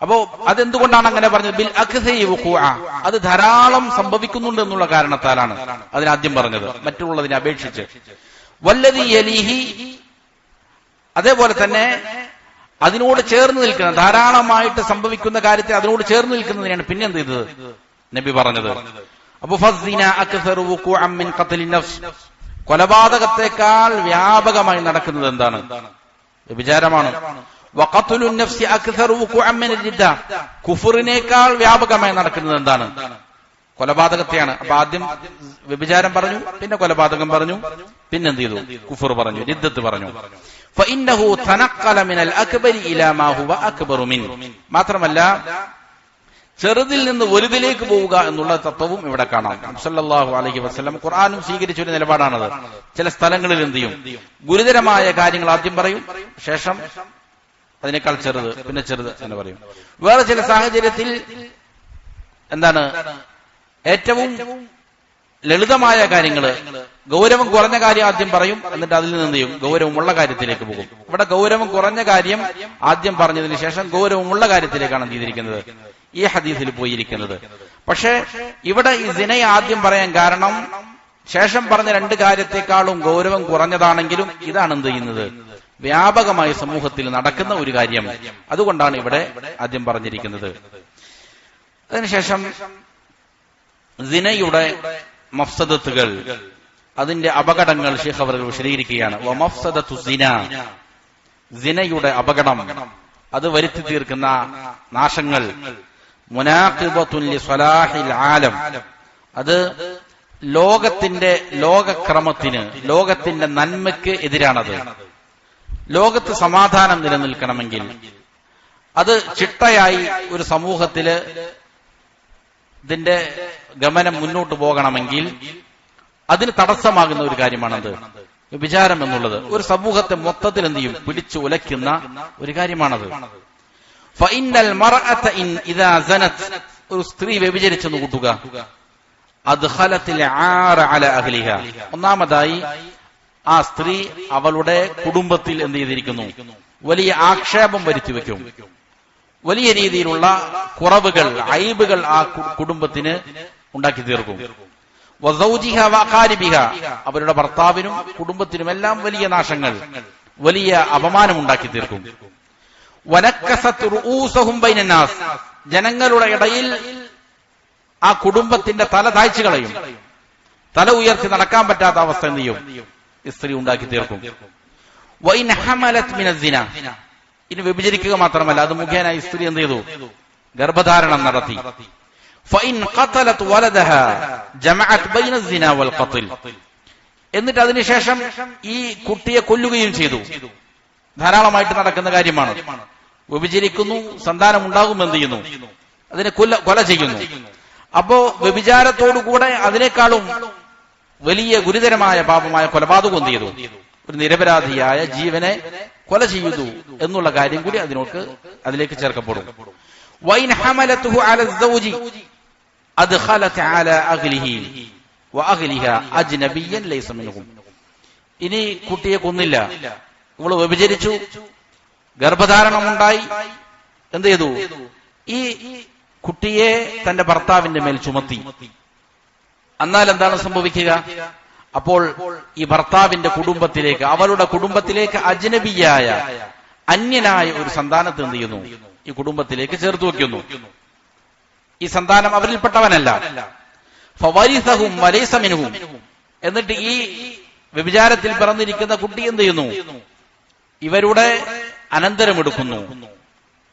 അപ്പോ അതെന്തുകൊണ്ടാണ് അങ്ങനെ പറഞ്ഞത്? ബിൽ അക്സരി വുഖൂഅ, അത് ധാരാളം സംഭവിക്കുന്നുണ്ട് എന്നുള്ള കാരണത്താലാണ് അതിനാദ്യം പറഞ്ഞത്, മറ്റുള്ളതിനെ അപേക്ഷിച്ച്. വല്ലദി യലീഹി, അതേപോലെ തന്നെ അതിനോട് ചേർന്ന് നിൽക്കുന്ന, ധാരാളമായിട്ട് സംഭവിക്കുന്ന കാര്യത്തെ അതിനോട് ചേർന്ന് നിൽക്കുന്നതിനാണ് പിന്നെ എന്ത് ചെയ്തത് നബി പറഞ്ഞത്. അപ്പൊ ഫസ്സിന അക്സറു വുഖൂഅൻ മിൻ ഖത്ലി നഫ്സ്, കൊലപാതകത്തെക്കാൾ വ്യാപകമായി നടക്കുന്നത് എന്താണ്? വ്യഭിചാരമാണ്. വഖത്ലു നഫ്സി അക്സറു വുഖൂഅൻ മിൻ റിദ്ദ, കുഫറിനേക്കാൾ വ്യാപകമായി നടക്കുന്നത് എന്താണ്? കൊലപാതകത്തെയാണ്. അപ്പൊ ആദ്യം വ്യഭിചാരം പറഞ്ഞു, പിന്നെ കൊലപാതകം പറഞ്ഞു, പിന്നെന്ത് ചെയ്തു? കുഫർ പറഞ്ഞു, റിദ്ദത്ത് പറഞ്ഞു. ഫഇന്നഹു തനഖല മിനൽ അക്ബരി ഇലാ മാ ഹുവ അക്ബറു മിൻ. മാത്രമല്ല ചെറുതിൽ നിന്ന് വലുതിലേക്ക് പോവുക എന്നുള്ള തത്വവും ഇവിടെ കാണാം. സല്ലല്ലാഹു അലൈഹി വസല്ലം ഖുർആനും സ്വീകരിച്ച ഒരു നിലപാടാണത്. ചില സ്ഥലങ്ങളിൽ എന്ത് ചെയ്യും? ഗുരുതരമായ കാര്യങ്ങൾ ആദ്യം പറയും, ശേഷം അതിനേക്കാൾ ചെറുത്, പിന്നെ ചെറുത് എന്ന് പറയും. വേറെ ചില സാഹചര്യത്തിൽ എന്താണ് ഏറ്റവും ലളിതമായ കാര്യങ്ങള്, ഗൗരവം കുറഞ്ഞ കാര്യം ആദ്യം പറയും, എന്നിട്ട് അതിൽ നിന്ന് ചെയ്യും ഗൗരവമുള്ള കാര്യത്തിലേക്ക് പോകും. ഇവിടെ ഗൗരവം കുറഞ്ഞ കാര്യം ആദ്യം പറഞ്ഞതിന് ശേഷം ഗൗരവമുള്ള കാര്യത്തിലേക്കാണ് ചെയ്തിരിക്കുന്നത്, ഈ ഹദീസിൽ പോയിരിക്കുന്നത്. പക്ഷേ ഇവിടെ ഈ സിനയെ ആദ്യം പറയാൻ കാരണം ശേഷം പറഞ്ഞ 2 കാര്യത്തെക്കാളും ഗൗരവം കുറഞ്ഞതാണെങ്കിലും ഇതാണ് എന്ത് ചെയ്യുന്നത്? വ്യാപകമായി സമൂഹത്തിൽ നടക്കുന്ന ഒരു കാര്യം. അതുകൊണ്ടാണ് ഇവിടെ ആദ്യം പറഞ്ഞിരിക്കുന്നത്. അതിനുശേഷം സിനയുടെ മഫ്സദത്തുകൾ, അതിന്റെ അപകടങ്ങൾ ശൈഖ് അവർ വിശദീകരിക്കുകയാണ്. വമഫ്സദത്തു സിന, സിനയുടെ അപകടം, അത് വരുത്തി തീർക്കുന്ന നാശങ്ങൾ, മുനാഖിബത്തുൻ ലിസ്വലാഹിൽ ആലം, അത് ലോകക്രമത്തിന്, ലോകത്തിന്റെ നന്മയ്ക്ക് എതിരാണത്. ലോകത്ത് സമാധാനം നിലനിൽക്കണമെങ്കിൽ, അത് ചിട്ടയായി ഒരു സമൂഹത്തില് ഇതിന്റെ ഗമനം മുന്നോട്ട് പോകണമെങ്കിൽ അതിന് തടസ്സമാകുന്ന ഒരു കാര്യമാണത് വ്യഭിചാരം എന്നുള്ളത്. ഒരു സമൂഹത്തെ മൊത്തത്തിൽ എന്ത് ചെയ്യും, പിടിച്ചു ഉലയ്ക്കുന്ന ഒരു കാര്യമാണത്. ഫഇന്നൽ മർഅത ഇദാ സനത്, ഒരു സ്ത്രീ വ്യഭിചരിച്ചെന്ന് കൂട്ടുക, അദ്ഖലത്തിൽ ആറ അല അഹ്ലിഹ, ഒന്നാമതായി ആ സ്ത്രീ അവളുടെ കുടുംബത്തിൽ എന്ത് ചെയ്തിരിക്കുന്നു, വലിയ ആക്ഷേപം വരുത്തിവെക്കും. വലിയ രീതിയിലുള്ള കുറവുകൾ, അയ്ബുകൾ ആ കുടുംബത്തിന് ഉണ്ടാക്കി തീർക്കും. വസൗജിഹ വഖാരിബിഹ, അവരുടെ ഭർത്താവിനും കുടുംബത്തിനുമെല്ലാം വലിയ നാശങ്ങൾ, വലിയ അപമാനം ഉണ്ടാക്കി തീർക്കും. വനക്കസത് റൂസഹും ബൈനന്നാസ്, ജനങ്ങളുടെ ഇടയിൽ ആ കുടുംബത്തിന്റെ തല താഴ്ച കളയും. തല ഉയർത്തി നടക്കാൻ പറ്റാത്ത അവസ്ഥ എന്ത് ചെയ്യും, സ്ത്രീ ഉണ്ടാക്കി തീർക്കും. വഇൻ ഹമലത് മിനസ്സിന, ഇനി വ്യഭിചരിക്കുക മാത്രമല്ല, അത് മുഖേന സ്ത്രീ എന്ത് ചെയ്തു, ഗർഭധാരണം നടത്തി. ഫഇൻ ഖതലത് വലദഹ ജമഅത് ബൈന الزنا والقتل, എന്നിട്ട് അതിനുശേഷം ഈ കുട്ടിയെ കൊല്ലുകയും ചെയ്തു. ധാരാളമായിട്ട് നടക്കുന്ന കാര്യമാണ്. വ്യഭിചരിക്കുന്നു, സന്താനം ഉണ്ടാകും, എന്ത് ചെയ്യുന്നു, അതിനെ കൊല ചെയ്യുന്നു. അപ്പോ വ്യഭിചാരത്തോടുകൂടെ അതിനേക്കാളും വലിയ ഗുരുതരമായ പാപമായ കൊലപാതകം എന്ത് ചെയ്തു, ഒരു നിരപരാധിയായ ജീവനെ കൊല ചെയ്തു എന്നുള്ള കാര്യം കൂടി അതിലേക്ക് ചേർക്കപ്പെടും. വൈൻ ഹമലതുഹു അല الزوج അദ്ഖലത് അല അഹ്ലിഹി വഅഹ്ലിഹ അജ്നബിയ്യൻ ലൈസ മിൻഹും, ഇനി കുട്ടിയെ കൊന്നില്ല, ഇവള് വ്യഭിചരിച്ചു, ഗർഭധാരണമുണ്ടായി, എന്ത് ചെയ്തു, ഈ കുട്ടിയെ തന്റെ ഭർത്താവിന്റെ മേൽ ചുമത്തി. എന്നാൽ എന്താണ് സംഭവിക്കുക, അപ്പോൾ ഈ ഭർത്താവിന്റെ കുടുംബത്തിലേക്ക്, അവളുടെ കുടുംബത്തിലേക്ക് അജ്നബിയായ, അന്യനായ ഒരു സന്താനത്തെ എന്ത് ചെയ്യുന്നു, ഈ കുടുംബത്തിലേക്ക് ചേർത്ത് വെക്കുന്നു. ഈ സന്താനം അവരിൽപ്പെട്ടവനല്ല. ഫവരിസഹും വലൈസ മിൻഹും, എന്നിട്ട് ഈ വ്യഭിചാരത്തിൽ പിറന്നിരിക്കുന്ന കുട്ടി എന്ത് ചെയ്യുന്നു, ഇവരുടെ അനന്തരമെടുക്കുന്നു,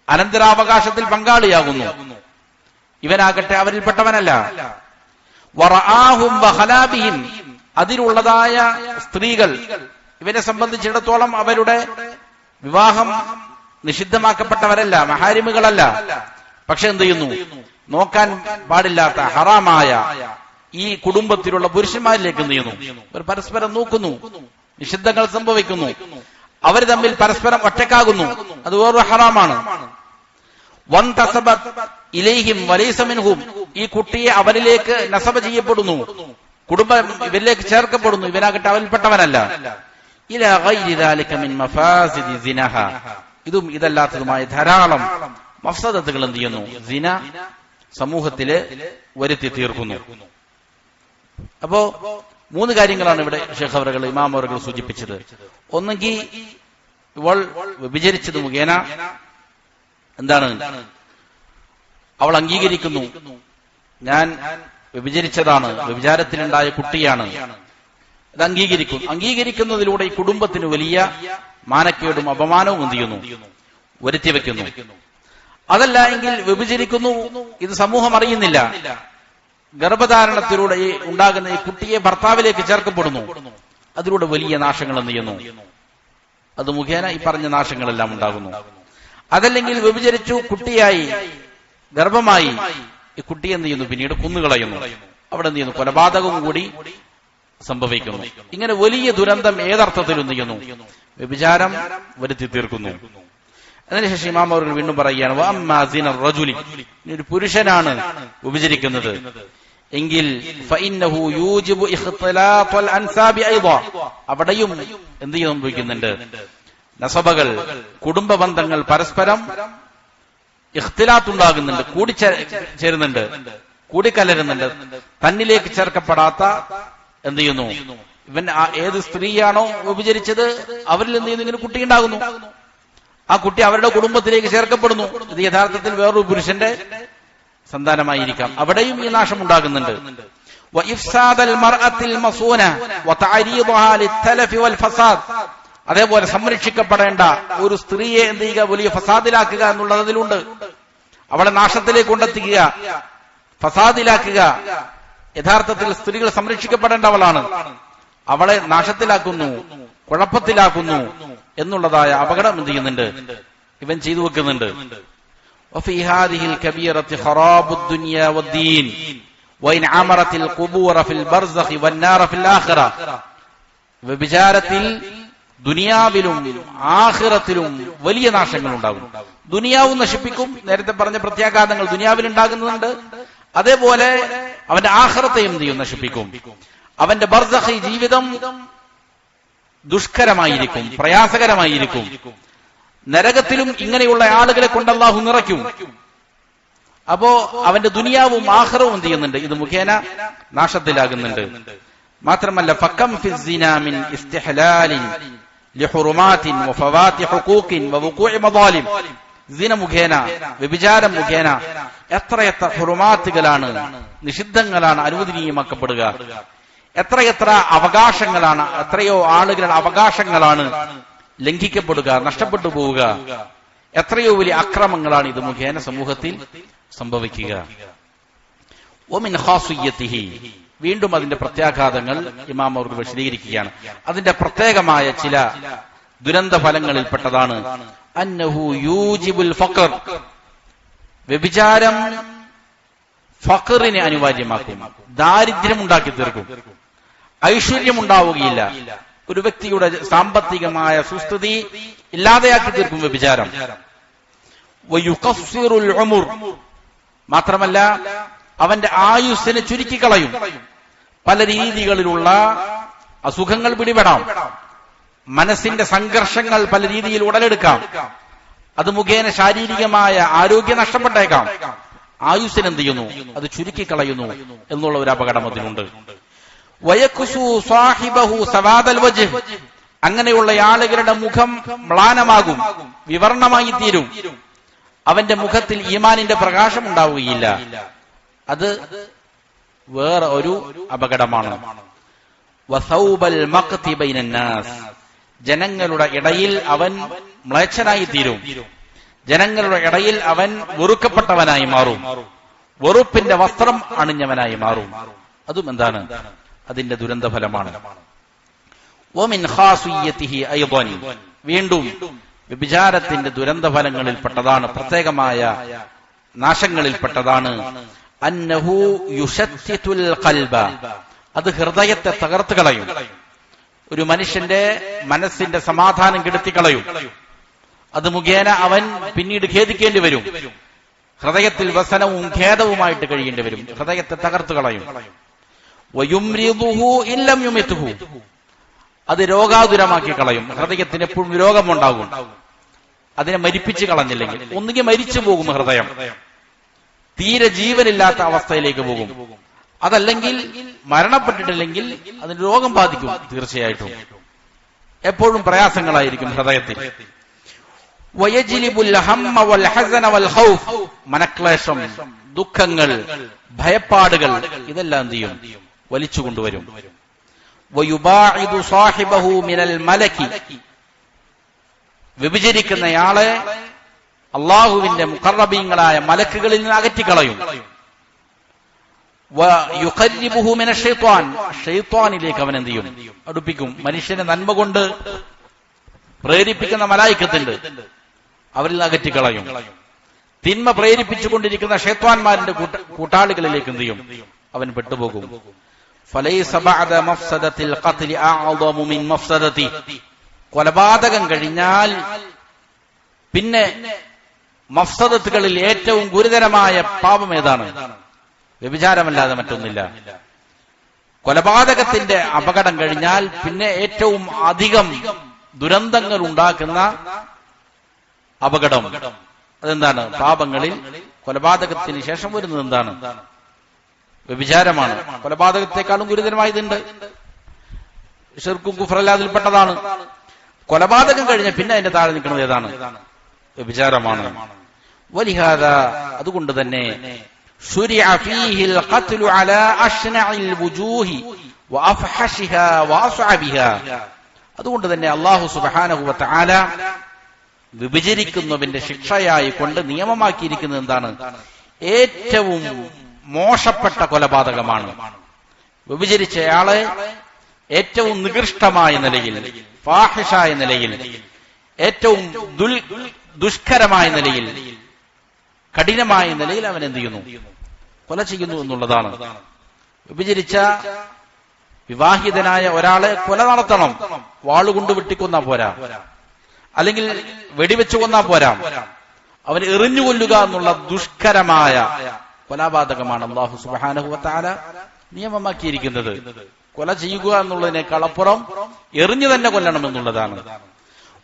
അനന്തരാവകാശത്തിൽ പങ്കാളിയാകുന്നു. ഇവനാകട്ടെ അവരിൽപ്പെട്ടവനല്ല. വറആഹും വഖലാബിഹിം, അതിലുള്ളതായ സ്ത്രീകൾ ഇവരെ സംബന്ധിച്ചിടത്തോളം അവരുടെ വിവാഹം നിഷിദ്ധമാക്കപ്പെട്ടവരല്ല, മഹാരിമുകളല്ല. പക്ഷെ എന്ത് ചെയ്യുന്നു, നോക്കാൻ പാടില്ലാത്ത ഹറാമായ ഈ കുടുംബത്തിലുള്ള പുരുഷന്മാരിലേക്ക് എന്ത് ചെയ്യുന്നു, അവർ പരസ്പരം നോക്കുന്നു, നിഷിദ്ധങ്ങൾ സംഭവിക്കുന്നു, അവർ തമ്മിൽ പരസ്പരം ഒറ്റക്കാകുന്നു, അത് വേറൊരു ഹറാമാണ്. വൻതസബത് ഇലൈഹിം വലൈസ മിൻഹും, ഈ കുട്ടിയെ അവരിലേക്ക് നസബ ചെയ്യപ്പെടുന്നു, കുടുംബം ഇവരിലേക്ക് ചേർക്കപ്പെടുന്നു, ഇവനാകട്ടെ അവരിൽപ്പെട്ടവനല്ല. ഇലാ ഗൈരി ദാലിക മിൻ മഫാസിദി സിനഹ, ഇതും ഇതല്ലാത്തതുമായ ധാരാളം മഫ്സദത്തുകൾ എന്ത് ചെയ്യുന്നു, സിന സമൂഹത്തില് വരുത്തി തീർക്കുന്നു. അപ്പോ 3 കാര്യങ്ങളാണ് ഇവിടെ ശൈഖ് അവറുകൾ, ഇമാം അവറുകൾ സൂചിപ്പിച്ചത്. ഒന്നെങ്കിൽ ഇവൾ വ്യഭിചരിച്ചത് മുഖേന എന്താണ്, അവൾ അംഗീകരിക്കുന്നു, ഞാൻ വ്യഭിചരിച്ചതാണ്, വ്യഭിചാരത്തിലുണ്ടായ കുട്ടിയാണ്, അത് അംഗീകരിക്കുന്നതിലൂടെ ഈ കുടുംബത്തിന് വലിയ മാനക്കേടും അപമാനവും എന്ത് ചെയ്യുന്നു, വരുത്തി വെക്കുന്നു. അതല്ല എങ്കിൽ വ്യഭിചരിക്കുന്നു, ഇത് സമൂഹം അറിയുന്നില്ല, ഗർഭധാരണത്തിലൂടെ ഉണ്ടാകുന്ന ഈ കുട്ടിയെ ഭർത്താവിലേക്ക് ചേർക്കപ്പെടുന്നു, അതിലൂടെ വലിയ നാശങ്ങൾ എന്ത് ചെയ്യുന്നു, അത് മുഖേന ഈ പറഞ്ഞ നാശങ്ങളെല്ലാം ഉണ്ടാകുന്നു. അതല്ലെങ്കിൽ വ്യഭിചരിച്ചു, കുട്ടിയായി, ഗർഭമായി, ഈ കുട്ടി എന്ത് ചെയ്യുന്നു, പിന്നീട് കൊന്നുകളയുന്നു, അവിടെ എന്ത് ചെയ്യുന്നു, കൊലപാതകവും കൂടി സംഭവിക്കുന്നു. ഇങ്ങനെ വലിയ ദുരന്തം ഏതർത്ഥത്തിൽ എന്ത് ചെയ്യുന്നു, വ്യഭിചാരം വരുത്തി തീർക്കുന്നു. അതിനുശേഷം ഇമാം അവർ വീണ്ടും പറയുകയാണ്, വഅമ്മാ സിന റജുലി, ഒരു പുരുഷനാണ് വ്യഭിചരിക്കുന്നത് എങ്കിൽ ഫഇന്നഹു യൂജിബു ഇഖ്തിലാത്തൽ അൻസാബി അയ്ദാ, അവിടെയും എന്ത് സംഭവിക്കുന്നുണ്ട്, നസബകൾ, കുടുംബ ബന്ധങ്ങൾ പരസ്പരം ഇഖ്തിലാത്ത് ഉണ്ടാകുന്നുണ്ട്, കൂടിച്ചേരുന്നുണ്ട്, കൂടിക്കലരുന്നുണ്ട്. തന്നിലേക്ക് ചേർക്കപ്പെടാത്ത എന്ത് ചെയ്യുന്നു, ഇവൻ ഏത് സ്ത്രീയാണോ വ്യഭിചരിച്ചത് അവരിൽ എന്ത് ചെയ്യുന്നു, ഇങ്ങനെ കുട്ടി ഉണ്ടാകുന്നു, ആ കുട്ടി അവരുടെ കുടുംബത്തിലേക്ക് ചേർക്കപ്പെടുന്നു. ഇത് യഥാർത്ഥത്തിൽ വേറൊരു പുരുഷന്റെ സന്താനമായിരിക്കാം, അവിടെയും ഈ നാശം ഉണ്ടാകുന്നുണ്ട്. അതേപോലെ സംരക്ഷിക്കപ്പെടേണ്ട ഒരു സ്ത്രീയെ എന്ത് ചെയ്യുക, വലിയ ഫസാദിലാക്കുക എന്നുള്ളത് അതിലുണ്ട്. അവളെ നാശത്തിലേക്ക് കൊണ്ടെത്തിക്കുക, ഫസാദിലാക്കുക. യഥാർത്ഥത്തിൽ സ്ത്രീകൾ സംരക്ഷിക്കപ്പെടേണ്ടവളാണ്, അവളെ നാശത്തിലാക്കുന്നു, കുഴപ്പത്തിലാക്കുന്നു എന്നുള്ളതായ അപകടം എന്ത് ചെയ്യുന്നുണ്ട്, ഇവൻ ചെയ്തു വെക്കുന്നുണ്ട്. وفي هذه الكبيرة خراب الدنيا والدين وإن عمرت القبور في البرزخ والنار في الآخرة. വ്യഭിചാരത്തിൽ ദുനിയാവിലും ആഖിറത്തിലും വലിയ നാശങ്ങൾ ഉണ്ടാകും. ദുനിയാവും നശിപ്പിക്കും, നേരത്തെ പറഞ്ഞ പ്രത്യാഘാതങ്ങൾ ദുനിയാവിൽ ഉണ്ടാകുന്നുണ്ട്. അതേപോലെ അവന്റെ ആഖിറത്തെയും നശിപ്പിക്കും. അവന്റെ ബർസഖി ജീവിതം ദുഷ്കരമായിരിക്കും, പ്രയാസകരമായിരിക്കും. നരകത്തിലും ഇങ്ങനെയുള്ള ആളുകളെ കൊണ്ട് അല്ലാഹു നിറയ്ക്കും. അപ്പോ അവന്റെ ദുനിയാവും ആഖിറവും എന്ത് ചെയ്യുന്നുണ്ട്, ഇത് മുഖേന നാശത്തിലാകുന്നുണ്ട്. മാത്രമല്ല ഫകം ഫിസ്സിനാ മിൻ ഇസ്തിഹ്ലാലിൻ ലിഹുറുമാതിൻ വഫവാതി ഹുഖൂഖിൻ വവുഖൂഇ മദാലിം. സിന മുഖേന, വ്യഭിചാരം മുഖേന എത്രയെത്ര ഹുറുമാത്തുകളാണ്, നിഷിദ്ധങ്ങളാണ് അനുവദനീയമാക്കപ്പെടുക. എത്രയെത്ര അവകാശങ്ങളാണ്, എത്രയോ ആളുകളുടെ അവകാശങ്ങളാണ് ലംഘിക്കപ്പെടുക, നഷ്ടപ്പെട്ടു പോവുക. എത്രയോ വലിയ അക്രമങ്ങളാണ് ഇത് മുഖേന സമൂഹത്തിൽ സംഭവിക്കുക. വമിൻ ഖാസിയ്യതിഹി, വീണ്ടും അതിന്റെ പ്രത്യാഘാതങ്ങൾ ഇമാം അവർ വിശദീകരിക്കുകയാണ്. അതിന്റെ പ്രത്യേകമായ ചില ദുരന്ത ഫലങ്ങളിൽപ്പെട്ടതാണ് അന്നഹു യൂജിബുൽ ഫഖർ. വ്യഭിചാരം ഫഖറിനെ അനിവാര്യമാക്കും, ദാരിദ്ര്യം ഉണ്ടാക്കി തീർക്കും, ഐശ്വര്യം ഉണ്ടാവുകയില്ല. ഒരു വ്യക്തിയുടെ സാമ്പത്തികമായ സുസ്ഥിതി ഇല്ലാതെയാക്കി തീർക്കും വ്യഭിചാരം. വയുഖസ്സിറുൽ ഉമർ, മാത്രമല്ല അവന്റെ ആയുസ്സിനെ ചുരുക്കിക്കളയും. പല രീതികളിലുള്ള അസുഖങ്ങൾ പിടിപെടാം, മനസ്സിന്റെ സംഘർഷങ്ങൾ പല രീതിയിൽ ഉടലെടുക്കാം. അത് മുഖേന ശാരീരികമായ ആരോഗ്യം നഷ്ടപ്പെട്ടേക്കാം. ആയുസ്സിന് എന്ത് ചെയ്യുന്നു, അത് ചുരുക്കിക്കളയുന്നു എന്നുള്ള ഒരു അപകടം അതിനുണ്ട്. വയക്കുസു സാഹിബഹു സവാദൽ വജ്ഹ്, അങ്ങനെയുള്ള ആളുകളുടെ മുഖം മ്ലാനമാകും, വിവർണമായി തീരും. അവന്റെ മുഖത്തിൽ ഈമാനിന്റെ പ്രകാശം ഉണ്ടാവുകയില്ല. അത് വേറെ ഒരു അപകടമാണ്. വസൗബൽ മഖ്തി ബൈനന്നാസ്, ജനങ്ങളുടെ ഇടയിൽ അവൻ മ്ലേച്ഛനായി തീരും. ജനങ്ങളുടെ ഇടയിൽ അവൻ വെറുക്കപ്പെട്ടവനായി മാറും, വെറുപ്പിന്റെ വസ്ത്രം അണിഞ്ഞവനായി മാറും. അതും എന്താണ്, അതിന്റെ ദുരന്തഫലമാണ്. വമിൻ ഖാസിയ്യതിഹി അയ്ദൻ, വീണ്ടും വ്യഭിചാരത്തിന്റെ ദുരന്തഫലങ്ങളിൽപ്പെട്ടതാണ്, പ്രത്യേകമായ നാശങ്ങളിൽപ്പെട്ടതാണ് അന്നഹു യുശത്തിതുൽ ഖൽബ, അത് ഹൃദയത്തെ തകർത്ത് കളയും. ഒരു മനുഷ്യന്റെ മനസ്സിന്റെ സമാധാനം കെടുത്തിക്കളയും. അത് മുഖേന അവൻ പിന്നീട് ഖേദിക്കേണ്ടി വരും. ഹൃദയത്തിൽ വ്യസനവും ഖേദവുമായിട്ട് കഴിയേണ്ടി വരും. ഹൃദയത്തെ തകർത്ത് കളയും. വയുംരിദുഹു ഇല്ലം യുമിതുഹു, അത് രോഗാതുരമാക്കി കളയും. ഹൃദയത്തിന് എപ്പോഴും രോഗമുണ്ടാകും. അതിനെ മരിപ്പിച്ച് കളഞ്ഞില്ലെങ്കിൽ ഒന്നുകിൽ മരിച്ചു പോകും ഹൃദയം, തീരെ ജീവനില്ലാത്ത അവസ്ഥയിലേക്ക് പോകും. അതല്ലെങ്കിൽ മരണപ്പെട്ടിട്ടില്ലെങ്കിൽ അതിന് രോഗം ബാധിക്കും. തീർച്ചയായിട്ടും എപ്പോഴും പ്രയാസങ്ങളായിരിക്കും ഹൃദയത്തിൽ. വയജ്ലിബുൽ ഹമ്മ വൽ ഹസന വൽ ഖൗഫ്, മനക്ലേശം, ദുഃഖങ്ങൾ, ഭയപ്പാടുകൾ, ഇതെല്ലാം എന്ത് ചെയ്യും, വലിച്ചു കൊണ്ടുവരും. വയുബാഇദു സാഹിബഹു മിനൽ മലക്കി, വ്യഭിചരിക്കുന്നയാളെ അള്ളാഹുവിന്റെ മുഖറബീങ്ങളായ മലക്കുകളിൽ നിന്ന് അകറ്റിക്കളയും. വയുഖർരിബുഹു മിനശ് ശൈത്വാൻ, ശൈത്വാനിലേക്ക് അവൻ എന്ത് ചെയ്യും, അടുപ്പിക്കും. മനുഷ്യനെ നന്മ കൊണ്ട് പ്രേരിപ്പിക്കുന്ന മലായിക്കത്തുണ്ട്, അവരിൽ നിന്ന് അകറ്റിക്കളയും. തിന്മ പ്രേരിപ്പിച്ചുകൊണ്ടിരിക്കുന്ന ശൈത്വാന്മാരുടെ കൂട്ടാളികളിലേക്ക് എന്ത് ചെയ്യും, അവൻ പെട്ടുപോകും. ഫലൈസ ബഅദ മഫ്സദത്തിൽ ഖത്ലി അഅദമു മിൻ മഫ്സദതി, കൊലപാതകം കഴിഞ്ഞാൽ പിന്നെ മഫ്സദത്തുകളിൽ ഏറ്റവും ഗുരുതരമായ പാപം ഏതാണ്? വ്യഭിചാരമല്ലാതെ മറ്റൊന്നില്ല. കൊലപാതകത്തിന്റെ അപകടം കഴിഞ്ഞാൽ പിന്നെ ഏറ്റവും അധികം ദുരന്തങ്ങൾ ഉണ്ടാക്കുന്ന അപകടം അതെന്താണ്? പാപങ്ങളിൽ കൊലപാതകത്തിന് ശേഷം വരുന്നത് എന്താണ്? വ്യഭിചാരമാണ്. കൊലപാതകത്തെക്കാളും ഗുരുതരമായതുണ്ട്. ശിർക്കും കുഫ്റല്ലാതിൽപ്പെട്ടതാണ്. കൊലപാതകം കഴിഞ്ഞ പിന്നെ അതിന്റെ താഴെ നിൽക്കുന്നത് ഏതാണ്? വ്യഭിചാരമാണ്. വലിഹാദ, അതുകൊണ്ട് തന്നെ ശുരിഅ ഫീഹിൽ ഖത്ലു അലാ അശ്നഇൽ വുജൂഹി വഅഫ്ഹശിഹാ വഅസ്അബിഹാ. അതുകൊണ്ട് തന്നെ അല്ലാഹു സുബ്ഹാനഹു വ തആല വിഭജിക്കുന്നവന്റെ ശിക്ഷയായി കൊണ്ട് നിയമമാക്കിയിരിക്കുന്നത് എന്താണ്? ഏറ്റവും മോശപ്പെട്ട കൊലപാതകമാണ്. വിഭജിച്ചയാളെ ഏറ്റവും നികൃഷ്ടമായ നിലയിൽ, ഫാഹിഷായ നിലയിൽ, ഏറ്റവും ദുഷ്കരമായ നിലയിൽ, കഠിനമായ നിലയിൽ അവൻ എന്ത് ചെയ്യുന്നു? കൊല ചെയ്യുന്നു എന്നുള്ളതാണ്. വിഭജിച്ച വിവാഹിതനായ ഒരാളെ കൊല നടത്തണം. വാളുകൊണ്ട് വെട്ടിക്കൊന്നാ പോരാ, അല്ലെങ്കിൽ വെടിവെച്ചു കൊന്നാ പോരാ, അവൻ എറിഞ്ഞുകൊല്ലുക എന്നുള്ള ദുഷ്കരമായ കൊലപാതകമാണ് അല്ലാഹു സുബ്ഹാനഹു വ തആല നിയമമാക്കിയിരിക്കുന്നത്. കൊല ചെയ്യുക എന്നുള്ളതിനേക്കാൾ അപ്പുറം എറിഞ്ഞു തന്നെ കൊല്ലണം എന്നുള്ളതാണ്.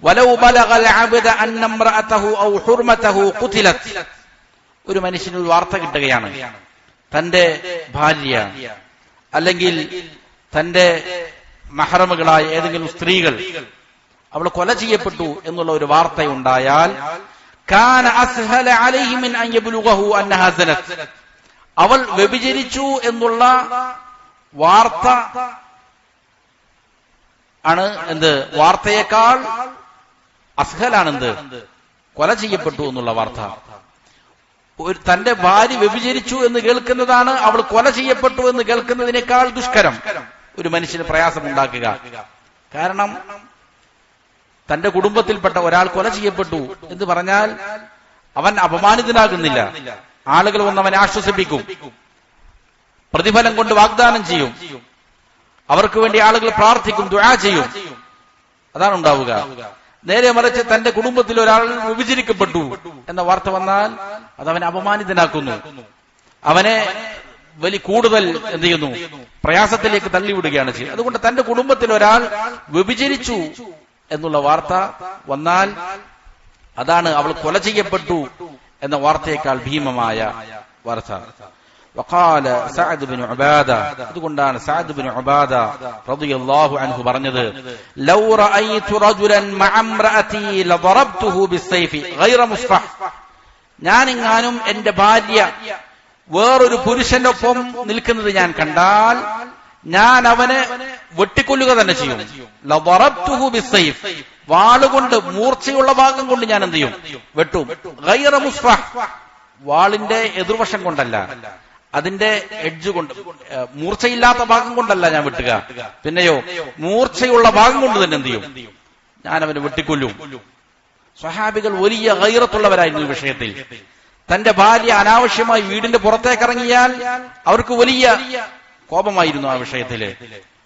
വലൗ ബലഗൽ അബ്ദ അന്ന ഇംറഅതഹു ഔ ഹുർമതഹു ഖുതിലത്. ഒരു മനുഷ്യന് ഒരു വാർത്ത കിട്ടുകയാണ്, തന്റെ ഭാര്യ അല്ലെങ്കിൽ തന്റെ മഹ്റമുകളായ ഏതെങ്കിലും സ്ത്രീകൾ അവൾ കൊല ചെയ്യപ്പെട്ടു എന്നുള്ള ഒരു വാർത്തയുണ്ടായാൽ കാന അസ്ഹല അലൈഹി മിൻ അൻ യബ്ലുഗഹു അന്നഹാ സനത്. അവൾ വ്യഭിചരിച്ചു എന്നുള്ള വാർത്ത ആണ് എന്ത്? വാർത്തയേക്കാൾ അസ്ഹലാണെന്ത്? കൊല ചെയ്യപ്പെട്ടു എന്നുള്ള വാർത്ത. തന്റെ ഭാര്യ വ്യഭിചരിച്ചു എന്ന് കേൾക്കുന്നതാണ് അവൾ കൊല ചെയ്യപ്പെട്ടു എന്ന് കേൾക്കുന്നതിനേക്കാൾ ദുഷ്കരം ഒരു മനുഷ്യന് പ്രയാസമുണ്ടാക്കുക. കാരണം തന്റെ കുടുംബത്തിൽപ്പെട്ട ഒരാൾ കൊല ചെയ്യപ്പെട്ടു എന്ന് പറഞ്ഞാൽ അവൻ അപമാനിതനാകുന്നില്ല. ആളുകൾ വന്ന് അവനെ ആശ്വസിപ്പിക്കും, പ്രതിഫലം കൊണ്ട് വാഗ്ദാനം ചെയ്യും, അവർക്ക് വേണ്ടി ആളുകൾ പ്രാർത്ഥിക്കും, ദുആ ചെയ്യും. അതാണ് ഉണ്ടാവുക. നേരെ മറിച്ച് തന്റെ കുടുംബത്തിൽ ഒരാൾ വിഭജിക്കപ്പെട്ടു എന്ന വാർത്ത വന്നാൽ അത് അവനെ അപമാനിതനാക്കുന്നു, അവനെ വലിയ കൂടുതൽ എന്ത് ചെയ്യുന്നു? പ്രയാസത്തിലേക്ക് തള്ളിവിടുകയാണ് ചെയ്യുന്നത്. അതുകൊണ്ട് തന്റെ കുടുംബത്തിൽ ഒരാൾ വ്യഭിചരിച്ചു എന്നുള്ള വാർത്ത വന്നാൽ അതാണ് അവൾ കൊല ചെയ്യപ്പെട്ടു എന്ന വാർത്തയേക്കാൾ ഭീമമായ വാർത്ത. വഖാല സഅദ് ബിൻ ഉബാദ. അതുകൊണ്ടാണ് സഅദ് ബിൻ ഉബാദ റളിയല്ലാഹു അൻഹു പറഞ്ഞത്, ലൗ റഅയ്തു റജുലൻ മഅ ഇംറഅതി ലദറബ്തുഹു ബിസ്സൈഫി ഗൈറ മുസ്ഫഹ്. ഞാനെങ്ങാനും എന്റെ ഭാര്യ വേറൊരു പുരുഷനൊപ്പം നിൽക്കുന്നത് ഞാൻ കണ്ടാൽ ഞാൻ അവനെ വെട്ടിക്കൊല്ലുക തന്നെ ചെയ്യും. ലദറബ്തുഹു ബിസ്സൈഫ്. വാളുകൊണ്ട്, മൂർച്ചയുള്ള ഭാഗം കൊണ്ട് ഞാൻ എന്ത് ചെയ്യും? വെട്ടും. ഗൈറ മുസ്ഫഹ്. വാളിന്റെ എതിർവശം കൊണ്ടല്ല, അതിന്റെ എഡ്ജ് കൊണ്ട്, മൂർച്ചയില്ലാത്ത ഭാഗം കൊണ്ടല്ല ഞാൻ വെട്ടുക. പിന്നെയോ മൂർച്ചയുള്ള ഭാഗം കൊണ്ട് തന്നെ എന്ത് ചെയ്യും? ഞാൻ അവനെ വെട്ടിക്കൊല്ലും. സ്വഹാബികൾ വലിയ ഗൈറത്തുള്ളവരായിരുന്നു ഈ വിഷയത്തിൽ. തന്റെ ഭാര്യ അനാവശ്യമായി വീടിന്റെ പുറത്തേക്ക് ഇറങ്ങിയാൽ അവർക്ക് വലിയ കോപമായിരുന്നു. ആ വിഷയത്തില്